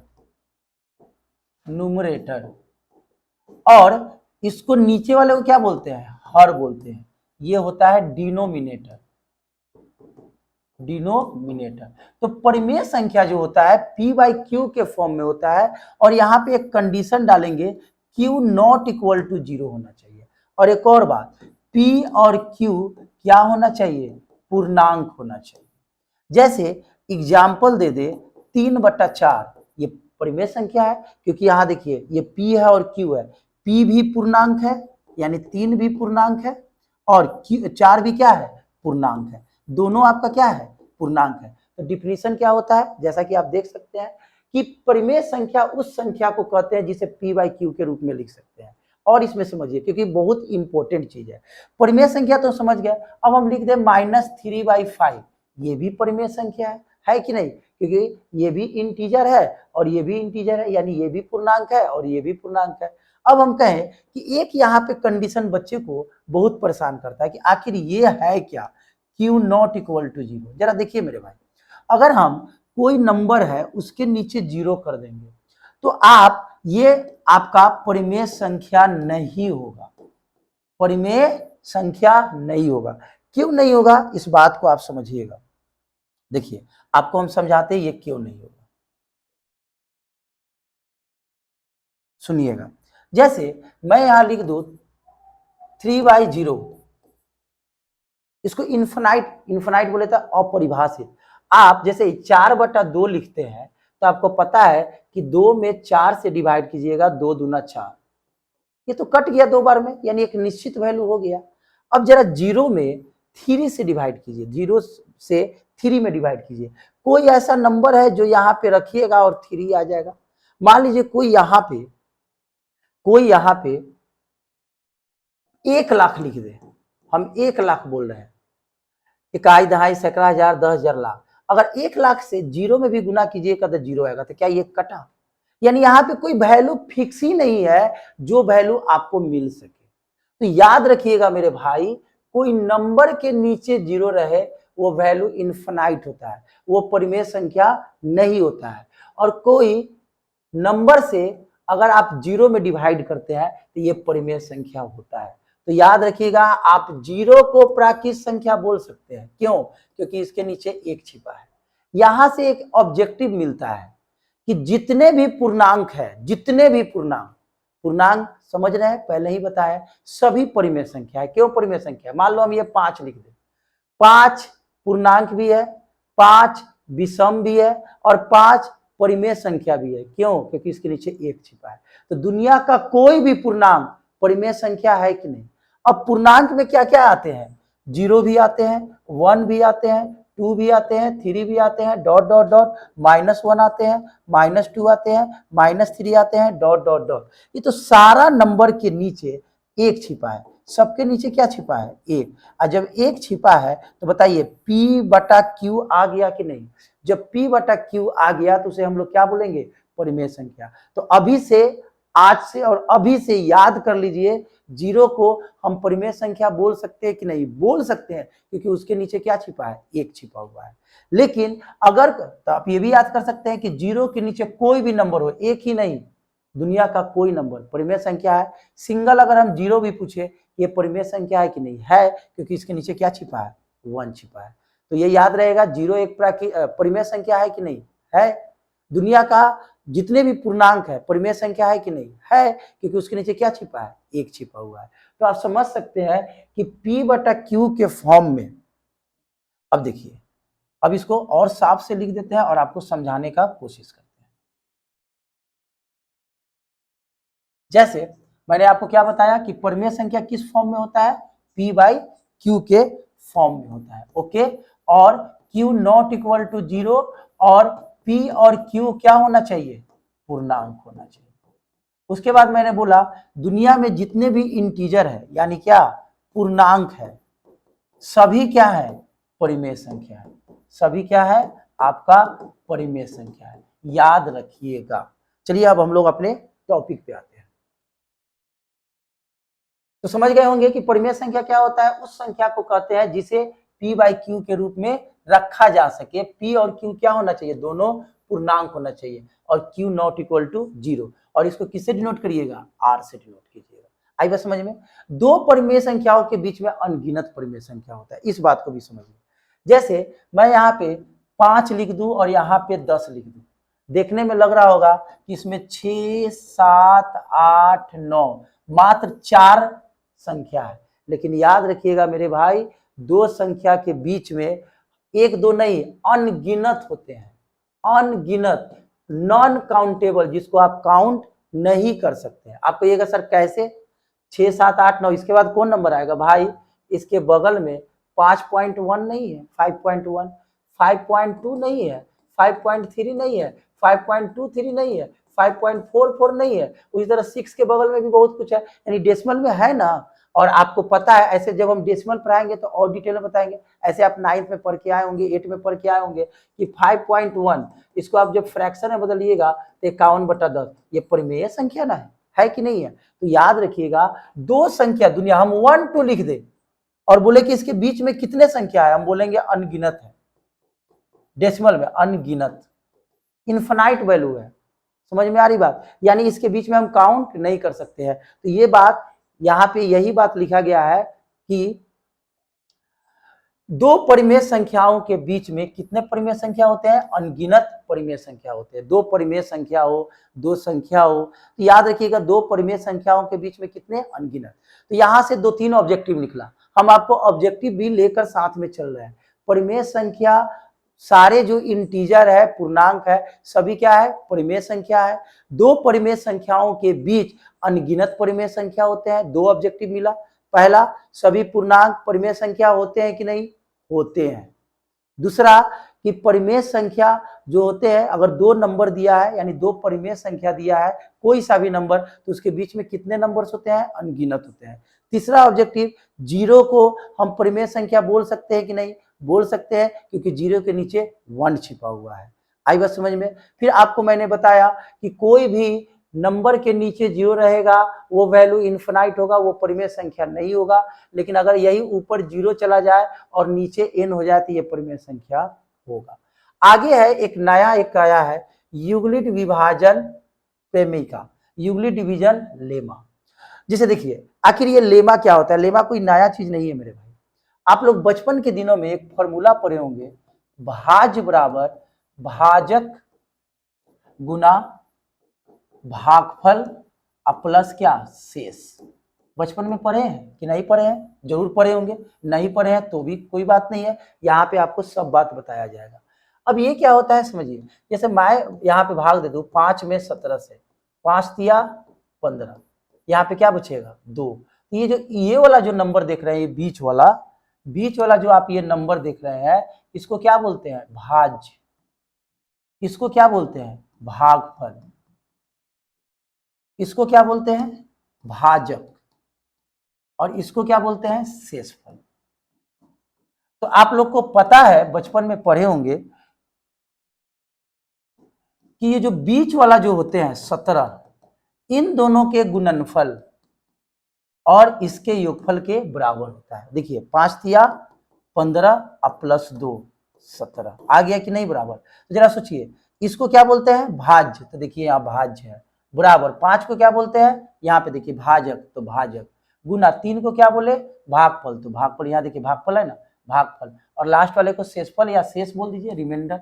और इसको नीचे वाले को क्या बोलते हैं, हर बोलते हैं। ये होता है डिनोमिनेटर। तो परिमेय संख्या जो होता है p/q के फॉर्म में होता है, और यहाँ पे एक कंडीशन डालेंगे, q नॉट इक्वल टू 0 होना चाहिए। और एक और बात, p और q क्या होना चाहिए, पूर्णांक होना चाहिए। जैसे एग्जाम्पल दे दे 3/4, ये परिमेय संख्या है, क्योंकि यहाँ देखिए ये p है और q है, p भी पूर्णांक है यानी 3 भी पूर्णांक है, और 4 भी क्या है, पूर्णांक है। दोनों आपका क्या है, पूर्णांक है। तो डिफिनीशन क्या होता है, जैसा कि आप देख सकते हैं कि परिमेय संख्या उस संख्या को कहते हैं जिसे p/q के रूप में लिख सकते हैं। और इसमें समझिए, क्योंकि बहुत इंपॉर्टेंट चीज है। परिमेय संख्या तो समझ गए, अब हम लिख दें -3/5, ये भी परिमेय संख्या है कि नहीं, क्योंकि ये भी इंटीजर है और ये भी इंटीजर है, यानी ये भी पूर्णांक है और ये भी पूर्णांक है। अब हम कहें कि एक यहाँ पे कंडीशन बच्चे को बहुत परेशान करता है कि आखिर ये है क्या, Q नॉट इक्वल टू 0। जरा देखिए मेरे भाई, अगर हम कोई नंबर है उसके नीचे 0 कर देंगे तो आप ये आपका परिमेय संख्या नहीं होगा, परिमेय संख्या नहीं होगा। क्यों नहीं होगा इस बात को आप समझिएगा। देखिए आपको हम समझाते हैं ये क्यों नहीं होगा, सुनिएगा। जैसे मैं यहां लिख दूं 3/0, इसको इन्फिनाइट बोले तो अपरिभाषित। आप जैसे 4/2 लिखते हैं तो आपको पता है कि 2 में 4 से डिवाइड कीजिएगा, 2 दूना 4, ये तो कट गया 2 बार में, यानी एक निश्चित वैल्यू हो गया। अब जरा 0 में 3 से डिवाइड कीजिए, 0 से 3 में डिवाइड कीजिए। कोई ऐसा नंबर है जो यहाँ पे रखिएगा और 3 आ जाएगा। मान लीजिए कोई यहाँ पे 1 लाख लिख दे, हम 1 लाख बोल रहे हैं, इकाई दहाई सैकड़ा हजार 10,000 लाख। अगर 1 लाख से 0 में भी गुना कीजिएगा तो 0 आएगा, तो क्या ये कटा? यानी यहाँ पे कोई वैल्यू फिक्स ही नहीं है जो वैल्यू आपको मिल सके। तो याद रखिएगा मेरे भाई, कोई नंबर के नीचे 0 रहे वो वैल्यू इनफिनाइट होता है, वो परिमेय संख्या नहीं होता है। और कोई नंबर से अगर आप 0 में डिवाइड करते हैं तो ये परिमेय संख्या होता है। तो याद रखिएगा, आप 0 को प्राकृत संख्या बोल सकते हैं। क्यों? क्योंकि इसके नीचे 1 छिपा है। यहां से एक ऑब्जेक्टिव मिलता है कि जितने भी पूर्णांक है, जितने भी पूर्णांक समझ रहे हैं, पहले ही बताया, सभी परिमेय संख्या है। क्यों परिमेय संख्या? मान लो हम ये 5 लिख दें, 5 पूर्णांक भी है, 5 विषम भी है और 5 परिमेय संख्या भी है। क्यों? क्योंकि इसके नीचे 1 छिपा है। तो दुनिया का कोई भी पूर्णांक परिमेय संख्या है कि नहीं? अब पूर्णांक में क्या क्या आते हैं? 0 भी आते हैं, 1 भी आते हैं, 2 भी आते हैं, 3 भी आते हैं, डॉट डॉट डॉट, -1 आते हैं, -2 आते हैं, -3 आते हैं, डॉट डॉट डॉट। ये तो सारा नंबर के नीचे 1 छिपा है। सबके नीचे क्या छिपा है? 1। और जब 1 छिपा है तो बताइए P/Q आ गया कि नहीं? जब P/Q आ गया तो उसे हम लोग क्या बोलेंगे? परिमेय संख्या। तो अभी से, आज से और अभी से याद कर लीजिए, 0 को हम परिमेय संख्या बोल सकते हैं कि नहीं? बोल सकते हैं, क्योंकि उसके नीचे क्या छिपा है? 1 छिपा हुआ है। लेकिन अगर, तो आप ये भी याद कर सकते हैं कि 0 के नीचे कोई भी नंबर हो, एक ही नहीं, दुनिया का कोई नंबर परिमेय संख्या है। सिंगल अगर हम 0 भी पूछे, ये परिमेय संख्या है कि नहीं? है, क्योंकि इसके नीचे क्या छिपा है? 1 छिपा है। तो ये याद रहेगा, 0 एक परिमेय संख्या है कि नहीं? है। दुनिया का जितने भी पूर्णांक है परिमेय संख्या है कि नहीं? है, क्योंकि उसके नीचे क्या छिपा है? 1 छिपा हुआ है। तो आप समझ सकते हैं कि P/Q के फॉर्म में, अब देखिए, अब इसको और साफ से लिख देते हैं और आपको समझाने का कोशिश करते हैं। जैसे मैंने आपको क्या बताया कि परिमेय संख्या किस फॉर्म में होता है? P/Q के फॉर्म में होता है। ओके, और Q नॉट इक्वल टू 0 और P और Q क्या होना चाहिए? पूर्णांक होना चाहिए। उसके बाद मैंने बोला दुनिया में जितने भी इंटीजर है, यानी क्या? पूर्णांक है, सभी क्या है? परिमेय संख्या है। सभी क्या है? आपका परिमेय संख्या है। याद रखिएगा। चलिए अब हम लोग अपने टॉपिक पे आते हैं। तो समझ गए होंगे कि परिमेय संख्या क्या होता है? उस संख्या को कहते हैं जिसे P/Q के रूप में रखा जा सके। P और Q क्या होना चाहिए? दोनों पूर्णांक होना चाहिए, और Q नॉट इक्वल टू 0। और इसको किससे डिनोट करिएगा? R से डिनोट कीजिएगा। आई बात समझ में? दो परिमेय संख्याओं के बीच में अनगिनत परिमेय संख्या होता है, इस बात को भी समझिए। जैसे मैं यहाँ पे 5 लिख दूं और यहाँ पे 10 लिख दूं, देखने में लग रहा होगा कि इसमें 6, 7, 8, 9 मात्र 4 संख्या है। लेकिन याद रखिएगा मेरे भाई, दो संख्या के बीच में एक दो नहीं, अनगिनत होते हैं। अनगिनत, नॉन काउंटेबल, जिसको आप काउंट नहीं कर सकते हैं। आप कहिएगा सर कैसे? 6, 7, 8, 9, इसके बाद कौन नंबर आएगा? भाई इसके बगल में 5.1 नहीं है, 5.1, 5.2 नहीं है, 5.3 नहीं है, 5.23 नहीं है, 5.44 नहीं है। उसी तरह 6 के बगल में भी बहुत कुछ है, यानी डेसिमल में है ना। और आपको पता है, ऐसे जब हम डेसिमल पढ़ाएंगे तो और डिटेल में बताएंगे। ऐसे आप 9th में पढ़ के आए होंगे, 8 में पढ़ के आए होंगे कि 5.1, इसको आप जब फ्रैक्शन में बदलिएगा तो 51/10, ये परिमेय संख्या ना है, है कि नहीं है? तो याद रखिएगा, दो संख्या दुनिया, हम 1 2 लिख दे और बोले कि इसके बीच में कितने संख्या है, हम बोलेंगे अनगिनत है, डेसिमल में अनगिनत, इन्फिनाइट वैल्यू है। समझ में आ रही बात? यानी इसके बीच में हम काउंट नहीं कर सकते हैं। तो ये बात यहाँ पे यही बात लिखा गया है कि दो परिमेय संख्याओं के बीच में कितने परिमेय संख्या होते हैं? अनगिनत परिमेय संख्या होते हैं। दो परिमेय संख्या हो, दो संख्या हो, तो याद रखिएगा दो परिमेय संख्याओं के बीच में कितने? अनगिनत। तो यहां से 2-3 ऑब्जेक्टिव निकला, हम आपको ऑब्जेक्टिव भी लेकर साथ में चल रहे हैं। परिमेय संख्या सारे जो इंटीजर है, पूर्णांक है, सभी क्या है? परिमेय संख्या है। दो परिमेय संख्याओं के बीच अनगिनत परिमेय संख्या होते हैं। दो ऑब्जेक्टिव मिला। पहला, सभी पूर्णांक परिमेय संख्या होते हैं कि नहीं? होते हैं। दूसरा कि परिमेय संख्या जो होते हैं, अगर दो नंबर दिया है यानी दो परिमेय संख्या दिया है, कोई सा भी नंबर, तो उसके बीच में कितने नंबर्स होते हैं? अनगिनत होते हैं। तीसरा ऑब्जेक्टिव, जीरो को हम परिमेय संख्या बोल सकते हैं कि नहीं? बोल सकते हैं, क्योंकि जीरो के नीचे 1 छिपा हुआ है। आई बात समझ में? फिर आपको मैंने बताया कि कोई भी नंबर के नीचे 0 रहेगा, वो वैल्यू इन्फिनाइट होगा, वो परिमेय संख्या नहीं होगा। लेकिन अगर यही ऊपर 0 चला जाए और नीचे n हो जाए तो ये परिमेय संख्या होगा। आगे है एक नया एक आया है, यूक्लिड विभाजन प्रेमिका, यूक्लिड डिवीजन लेमा। जिसे देखिए, आखिर ये लेमा क्या होता है? लेमा कोई नया चीज नहीं है मेरे भाई। आप लोग बचपन के दिनों में एक फॉर्मूला पढ़े होंगे, भाज्य बराबर भाजक गुना भागफल प्लस क्या? शेष। बचपन में पढ़े हैं कि नहीं पढ़े हैं? जरूर पढ़े होंगे। नहीं पढ़े हैं तो भी कोई बात नहीं है, यहाँ पे आपको सब बात बताया जाएगा। अब ये क्या होता है समझिए, जैसे मैं यहाँ पे भाग दे दूं 5 में 17 से, 5 दिया 15, यहाँ पे क्या बचेगा? 2। तो ये वाला जो नंबर देख रहे हैं, ये बीच वाला जो आप ये नंबर देख रहे हैं, इसको क्या बोलते हैं? भाज्य। इसको क्या बोलते हैं? भागफल। इसको क्या बोलते हैं? भाजक। और इसको क्या बोलते हैं? शेषफल। तो आप लोग को पता है, बचपन में पढ़े होंगे कि ये जो बीच वाला जो होते हैं 17, इन दोनों के गुणनफल और इसके योगफल के बराबर होता है। देखिए 5 दिया 15 अब प्लस 2 17, आ गया कि नहीं बराबर? तो जरा सोचिए, इसको क्या बोलते हैं? भाज्य। तो देखिए यहाँ भाज्य है, बराबर 5 को क्या बोलते हैं? यहाँ पे देखिए भाजक, तो भाजक, गुना 3 को क्या बोले? भागफल, तो भागफल, यहाँ देखिए भागफल है ना, भागफल, और लास्ट वाले को शेषफल या शेष बोल दीजिए, रिमाइंडर।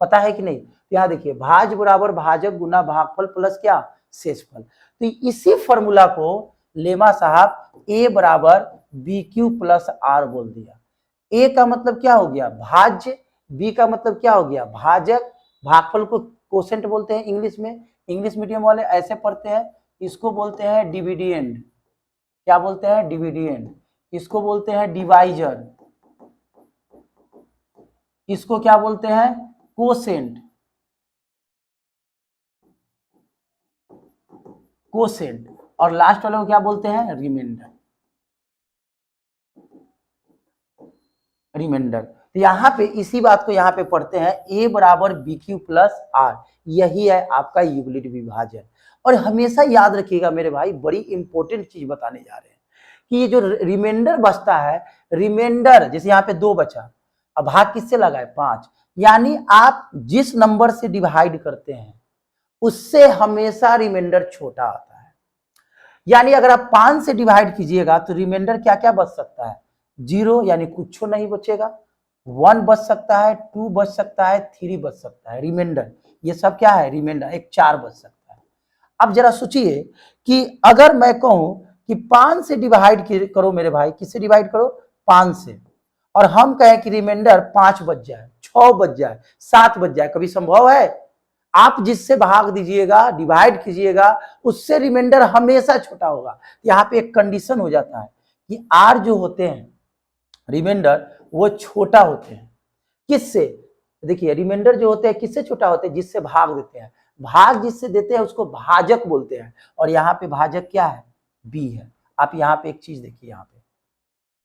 पता है कि नहीं? तो यहाँ देखिए भाज्य बराबर भाजक गुना भागफल प्लस क्या? शेषफल। तो इसी फॉर्मूला को लेमा साहब ए बराबर बी क्यू प्लस आर बोल दिया। ए का मतलब क्या हो गया? भाज्य, बी का मतलब क्या हो गया? भाजक, भागफल को कोसेंट बोलते हैं इंग्लिश में, इंग्लिश मीडियम वाले ऐसे पढ़ते हैं। इसको बोलते हैं डिविडेंड। क्या बोलते हैं? डिविडेंड। इसको बोलते हैं डिवाइजर। इसको क्या बोलते हैं? कोसेंट। कोसेंट। और लास्ट वाले को क्या बोलते हैं? रिमाइंडर। रिमाइंडर। तो यहाँ पे इसी बात को यहाँ पे पढ़ते हैं, ए बराबर बी क्यू प्लस आर। यही है आपका यूक्लिड विभाजन। और हमेशा याद रखिएगा मेरे भाई, बड़ी इंपॉर्टेंट चीज बताने जा रहे हैं कि ये जो रिमाइंडर बचता है, रिमाइंडर जैसे यहाँ पे 2 बचा, अब भाग किससे लगा है? 5। यानी आप जिस नंबर से डिवाइड करते हैं उससे हमेशा रिमाइंडर छोटा आता है। यानी अगर आप 5 से डिवाइड कीजिएगा तो रिमाइंडर क्या क्या बच सकता है? 0, यानी कुछ नहीं बचेगा, 1 बच सकता है, 2 बच सकता है, 3 बच सकता है, रिमाइंडर। ये सब क्या है? रिमाइंडर। एक 4 बच सकता है। अब जरा सोचिए कि अगर मैं कहूं कि 5 से डिवाइड करो मेरे भाई, किससे डिवाइड करो? 5 से, और हम कहें कि रिमाइंडर 5 बच जाए, 6 बच जाए, 7 बच जाए, कभी संभव है? आप जिससे भाग दीजिएगा, डिवाइड कीजिएगा, उससे रिमाइंडर हमेशा छोटा होगा। यहाँ पे एक कंडीशन हो जाता है कि आर जो होते हैं रिमाइंडर, वो छोटा होते हैं। किससे? देखिए रिमाइंडर जो होते हैं किससे छोटा होते हैं? जिससे भाग देते हैं। भाग जिससे देते हैं उसको भाजक बोलते हैं। और यहाँ पे भाजक क्या है? बी है। आप यहाँ पे एक चीज देखिए, यहाँ पे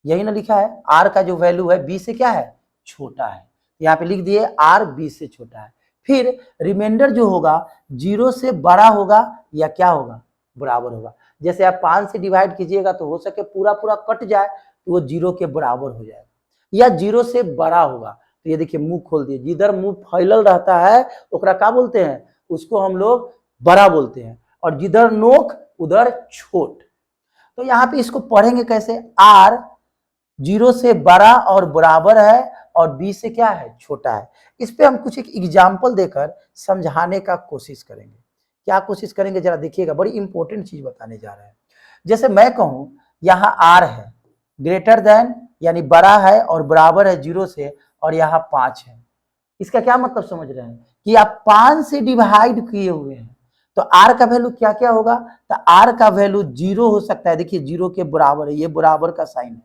यही ना लिखा है, आर का जो वैल्यू है बी से क्या है? छोटा है। यहाँ पे लिख दिए आर बी से छोटा है। फिर रिमाइंडर जो होगा 0 से बड़ा होगा या क्या होगा? बराबर होगा। जैसे आप 5 से डिवाइड कीजिएगा तो हो सके पूरा पूरा कट जाए तो वो 0 के बराबर हो जाएगा, या 0 से बड़ा होगा। तो ये देखिए मुंह खोल दिए, जिधर मुंह फैलल रहता है ओकरा क्या बोलते हैं, उसको हम लोग बड़ा बोलते हैं, और जिधर नोक उधर छोट। तो यहाँ पे इसको पढ़ेंगे कैसे, आर 0 से बड़ा और बराबर है और बी से क्या है, छोटा है। इस पे हम कुछ एक एग्जाम्पल देकर समझाने का कोशिश करेंगे। क्या कोशिश करेंगे जरा देखिएगा, बड़ी इंपॉर्टेंट चीज बताने जा रहे हैं। जैसे मैं कहूं यहाँ आर है, ग्रेटर देन यानी बड़ा है और बराबर है 0 से, और यहाँ 5 है। इसका क्या मतलब समझ रहे हैं कि आप 5 से डिवाइड किए हुए हैं, तो आर का वैल्यू क्या क्या होगा, तो आर का वैल्यू 0 हो सकता है, देखिए 0 के बराबर है, ये बराबर का साइन है,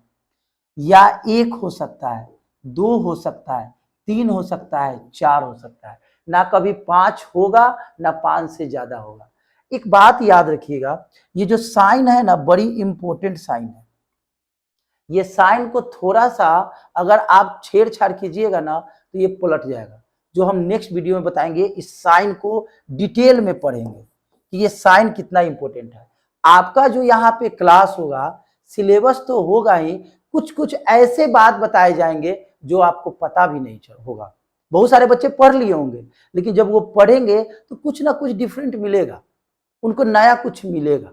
या 1 हो सकता है, 2 हो सकता है, 3 हो सकता है, 4 हो सकता है, ना कभी 5 होगा ना 5 से ज्यादा होगा। एक बात याद रखिएगा, ये जो साइन है ना बड़ी इंपॉर्टेंट साइन है। ये साइन को थोड़ा सा अगर आप छेड़छाड़ कीजिएगा ना तो ये पलट जाएगा। जो हम नेक्स्ट वीडियो में बताएंगे, इस साइन को डिटेल में पढ़ेंगे कि ये साइन कितना इंपॉर्टेंट है। आपका जो यहाँ पे क्लास होगा, सिलेबस तो होगा ही, कुछ कुछ ऐसे बात बताए जाएंगे जो आपको पता भी नहीं होगा। बहुत सारे बच्चे पढ़ लिए होंगे, लेकिन जब वो पढ़ेंगे तो कुछ ना कुछ डिफरेंट मिलेगा, उनको नया कुछ मिलेगा।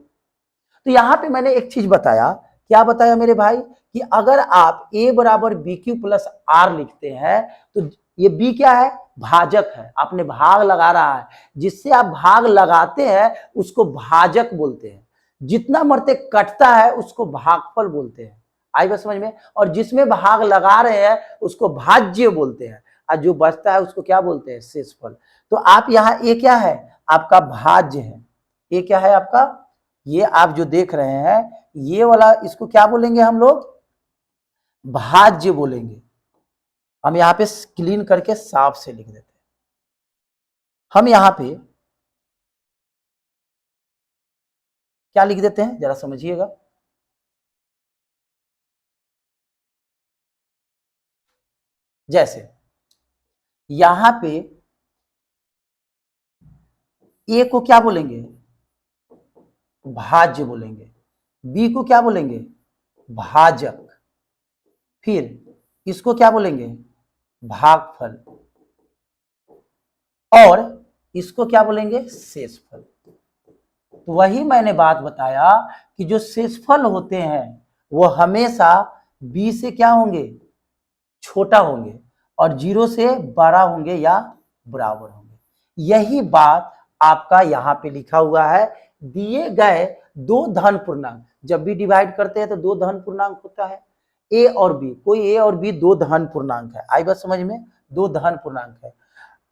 तो यहाँ पे मैंने एक चीज बताया, क्या बताया मेरे भाई, कि अगर आप a बराबर बी क्यू प्लस आर लिखते हैं तो ये b क्या है, भाजक है, आपने भाग लगा रहा है, जिससे आप भाग लगाते हैं उसको भाजक बोलते हैं, जितना मरते कटता है उसको भागफल बोलते हैं। आई बात समझ में, और जिसमें भाग लगा रहे हैं उसको भाज्य बोलते हैं, और जो बचता है उसको क्या बोलते हैं, शेषफल। तो आप यहाँ ए क्या है, आपका भाज्य है, ए क्या है आपका, ये आप जो देख रहे हैं ये वाला, इसको क्या बोलेंगे हम लोग, भाज्य बोलेंगे। हम यहां पे क्लीन करके साफ से लिख देते हैं। हम यहां पे क्या लिख देते हैं जरा समझिएगा, जैसे यहां पे ए को क्या बोलेंगे, भाज्य बोलेंगे, बी को क्या बोलेंगे, भाजक, फिर इसको क्या बोलेंगे, भागफल, और इसको क्या बोलेंगे, शेषफल। तो वही मैंने बात बताया कि जो शेषफल होते हैं वो हमेशा b से क्या होंगे, छोटा होंगे, और 0 से बड़ा होंगे या बराबर होंगे। यही बात आपका यहाँ पे लिखा हुआ है। दिए गए दो धन पूर्णांक, जब भी डिवाइड करते हैं तो दो धन पूर्णांक होता है, a और b, कोई a और b दो धन पूर्णांक है, आई बात समझ में, दो धन पूर्णांक है,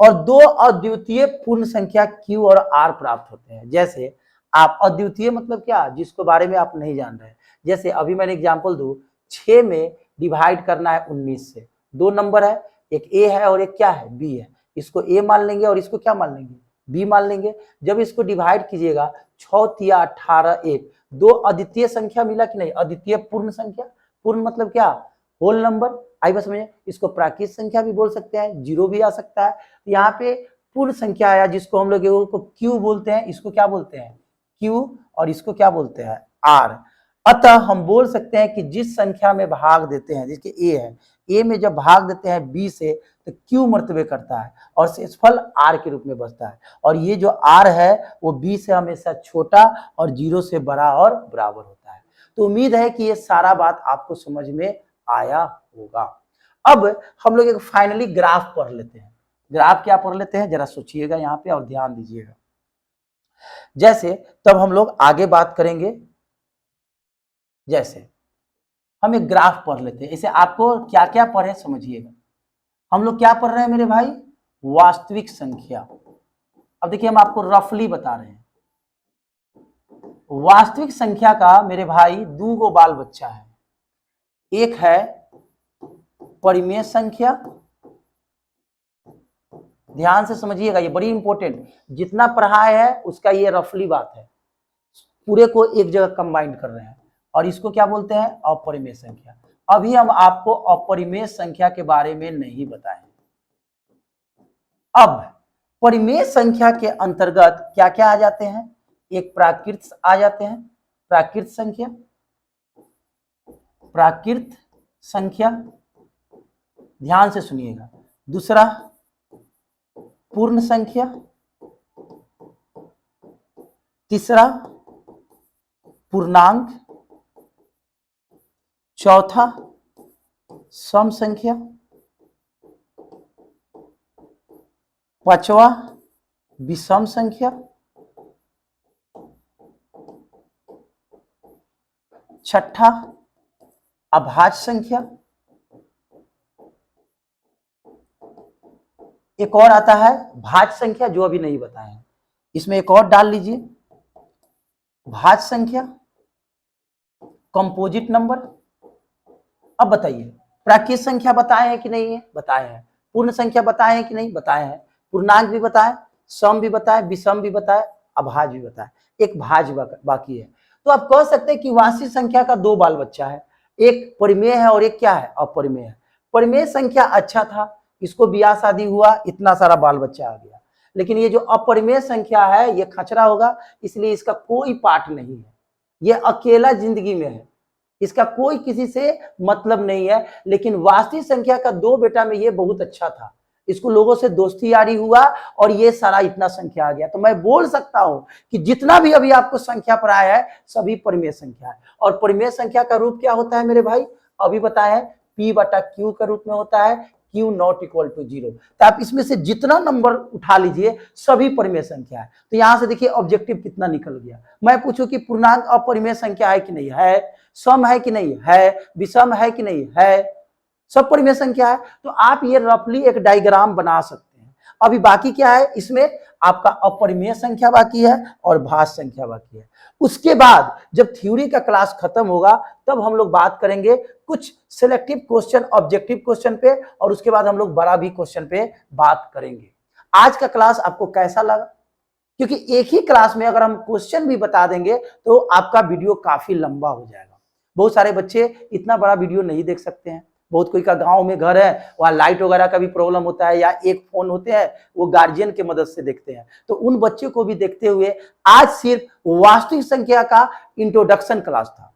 और दो अद्वितीय पूर्ण संख्या q और r प्राप्त होते हैं। जैसे आप अद्वितीय मतलब क्या, जिसके बारे में आप नहीं जान रहे, जैसे अभी मैंने एग्जांपल दूं, 6 में डिवाइड करना है 19 से, दो नंबर है, एक a है और एक क्या है, b है, इसको a मान लेंगे और इसको क्या मान लेंगे, b मान लेंगे। जब इसको डिवाइड कीजिएगा 6 तिया 18 1, दो अद्वितीय संख्या मिला कि नहीं, अद्वितीय पूर्ण संख्या, पूर्ण मतलब क्या, होल नंबर, आई बस समझे। इसको प्राकृत संख्या भी बोल सकते हैं, जीरो भी आ सकता है। तो यहाँ पे पूर्ण संख्या आया जिसको हम लोग क्यू बोलते हैं, इसको क्या बोलते हैं, क्यू, और इसको क्या बोलते हैं, आर। अतः हम बोल सकते हैं कि जिस संख्या में भाग देते हैं, जिसके ए है, ए में जब भाग देते हैं बी से तो क्यू मर्तबे करता है और शेषफल आर के रूप में बचता है, और ये जो आर है वो बी से हमेशा छोटा और 0 से बड़ा और बराबर होता है। तो उम्मीद है कि ये सारा बात आपको समझ में आया होगा। अब हम लोग एक फाइनली ग्राफ पढ़ लेते हैं। ग्राफ क्या पढ़ लेते हैं जरा सोचिएगा यहाँ पे और ध्यान दीजिएगा। जैसे तब हम लोग आगे बात करेंगे, जैसे हम एक ग्राफ पढ़ लेते हैं, इसे आपको क्या क्या पढ़े समझिएगा। हम लोग क्या पढ़ रहे हैं मेरे भाई, वास्तविक संख्या। अब देखिए हम आपको रफली बता रहे हैं, वास्तविक संख्या का मेरे भाई दो गो बाल बच्चा है, एक है परिमेय संख्या, ध्यान से समझिएगा ये बड़ी इंपॉर्टेंट, जितना पढ़ाए है उसका ये रफली बात है, पूरे को एक जगह कंबाइन कर रहे हैं, और इसको क्या बोलते हैं, अपरिमेय संख्या। अभी हम आपको अपरिमेय संख्या के बारे में नहीं बताएं। अब परिमेय संख्या के अंतर्गत क्या क्या आ जाते हैं, एक प्राकृत आ जाते हैं, प्राकृत संख्या, प्राकृत संख्या, ध्यान से सुनिएगा। दूसरा पूर्ण संख्या, तीसरा पूर्णांक, चौथा सम संख्या, पांचवा विषम संख्या, छठा अभाज्य संख्या, एक और आता है भाज्य संख्या जो अभी नहीं बताए हैं, इसमें एक और डाल लीजिए, भाज्य संख्या, कंपोजिट नंबर। अब बताइए, प्राकृत संख्या बताए हैं कि नहीं है? बताए हैं। पूर्ण संख्या बताए हैं कि नहीं? बताए हैं। पूर्णांक भी बताए, सम भी बताए, विषम भी बताए, अभाज्य भी बताए, एक भाज्य बाकी है। तो आप कह सकते हैं कि वास्तविक संख्या का दो बाल बच्चा है, एक परिमेय है और एक क्या है? अपरिमेय है। परिमेय संख्या अच्छा था, इसको ब्याह शादी हुआ, इतना सारा बाल बच्चा आ गया। लेकिन ये जो अपरिमेय संख्या है ये खचरा होगा, इसलिए इसका कोई पार्ट नहीं है, ये अकेला जिंदगी में है, इसका कोई किसी से मतलब नहीं है। लेकिन वास्तविक संख्या का दो बेटा में ये बहुत अच्छा था, इसको लोगों से दोस्ती यारी हुआ और ये सारा इतना संख्या आ गया। तो मैं बोल सकता हूं कि जितना भी अभी आपको संख्या पढ़ाया है सभी परिमेय संख्या है। और परिमेय संख्या का रूप क्या होता है मेरे भाई? अभी बताया है, P बटा Q का रूप में होता है, Q नॉट इक्वल टू 0। तो आप इसमें से जितना नंबर उठा लीजिए सभी परिमेय संख्या है। तो यहां से देखिए ऑब्जेक्टिव कितना निकल गया। मैं पूछूं कि पूर्णांक अपरिमेय संख्या है कि नहीं है, सम है कि नहीं है, विषम है कि नहीं है, सब परिमेय संख्या है। तो आप ये रफली एक डायग्राम बना सकते हैं। अभी बाकी क्या है? इसमें आपका अपरिमेय संख्या बाकी है और भाज्य संख्या बाकी है। उसके बाद जब थ्योरी का क्लास खत्म होगा तब हम लोग बात करेंगे कुछ सिलेक्टिव क्वेश्चन, ऑब्जेक्टिव क्वेश्चन पे, और उसके बाद हम लोग बड़ा भी क्वेश्चन पे बात करेंगे। आज का क्लास आपको कैसा लगा? क्योंकि एक ही क्लास में अगर हम क्वेश्चन भी बता देंगे तो आपका वीडियो काफी लंबा हो जाएगा। बहुत सारे बच्चे इतना बड़ा वीडियो नहीं देख सकते हैं, बहुत कोई का गांव में घर है, वहाँ लाइट वगैरह का भी प्रॉब्लम होता है, या एक फोन होते हैं वो गार्जियन के मदद से देखते हैं। तो उन बच्चों को भी देखते हुए आज सिर्फ वास्तविक संख्या का इंट्रोडक्शन क्लास था।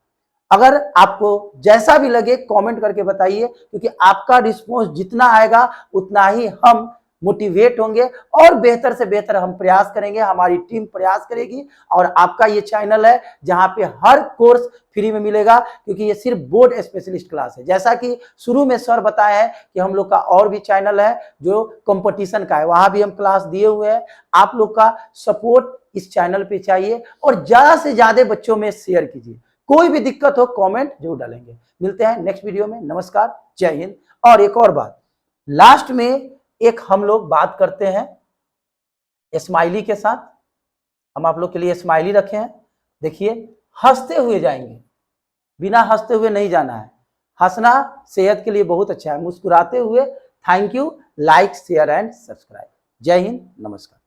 अगर आपको जैसा भी लगे कमेंट करके बताइए, क्योंकि आपका रिस्पॉन्स जितना आएगा उतना ही हम मोटिवेट होंगे और बेहतर से बेहतर हम प्रयास करेंगे, हमारी टीम प्रयास करेगी। और आपका ये चैनल है जहां पे हर कोर्स फ्री में मिलेगा, क्योंकि ये सिर्फ बोर्ड स्पेशलिस्ट क्लास है। जैसा कि शुरू में सर बताए हैं कि हम लोग का और भी चैनल है जो कंपटीशन का है, वहां भी हम क्लास दिए हुए हैं। आप लोग का सपोर्ट इस चैनल पे चाहिए और ज्यादा से ज्यादा बच्चों में शेयर कीजिए। कोई भी दिक्कत हो कमेंट जरूर डालेंगे। मिलते हैं नेक्स्ट वीडियो में। नमस्कार, जय हिंद। और एक और बात, लास्ट में एक हम लोग बात करते हैं स्माइली के साथ। हम आप लोग के लिए स्माइली रखे हैं, देखिए हंसते हुए जाएंगे, बिना हंसते हुए नहीं जाना है। हंसना सेहत के लिए बहुत अच्छा है, मुस्कुराते हुए। Thank you, like share and subscribe. जय हिंद, नमस्कार।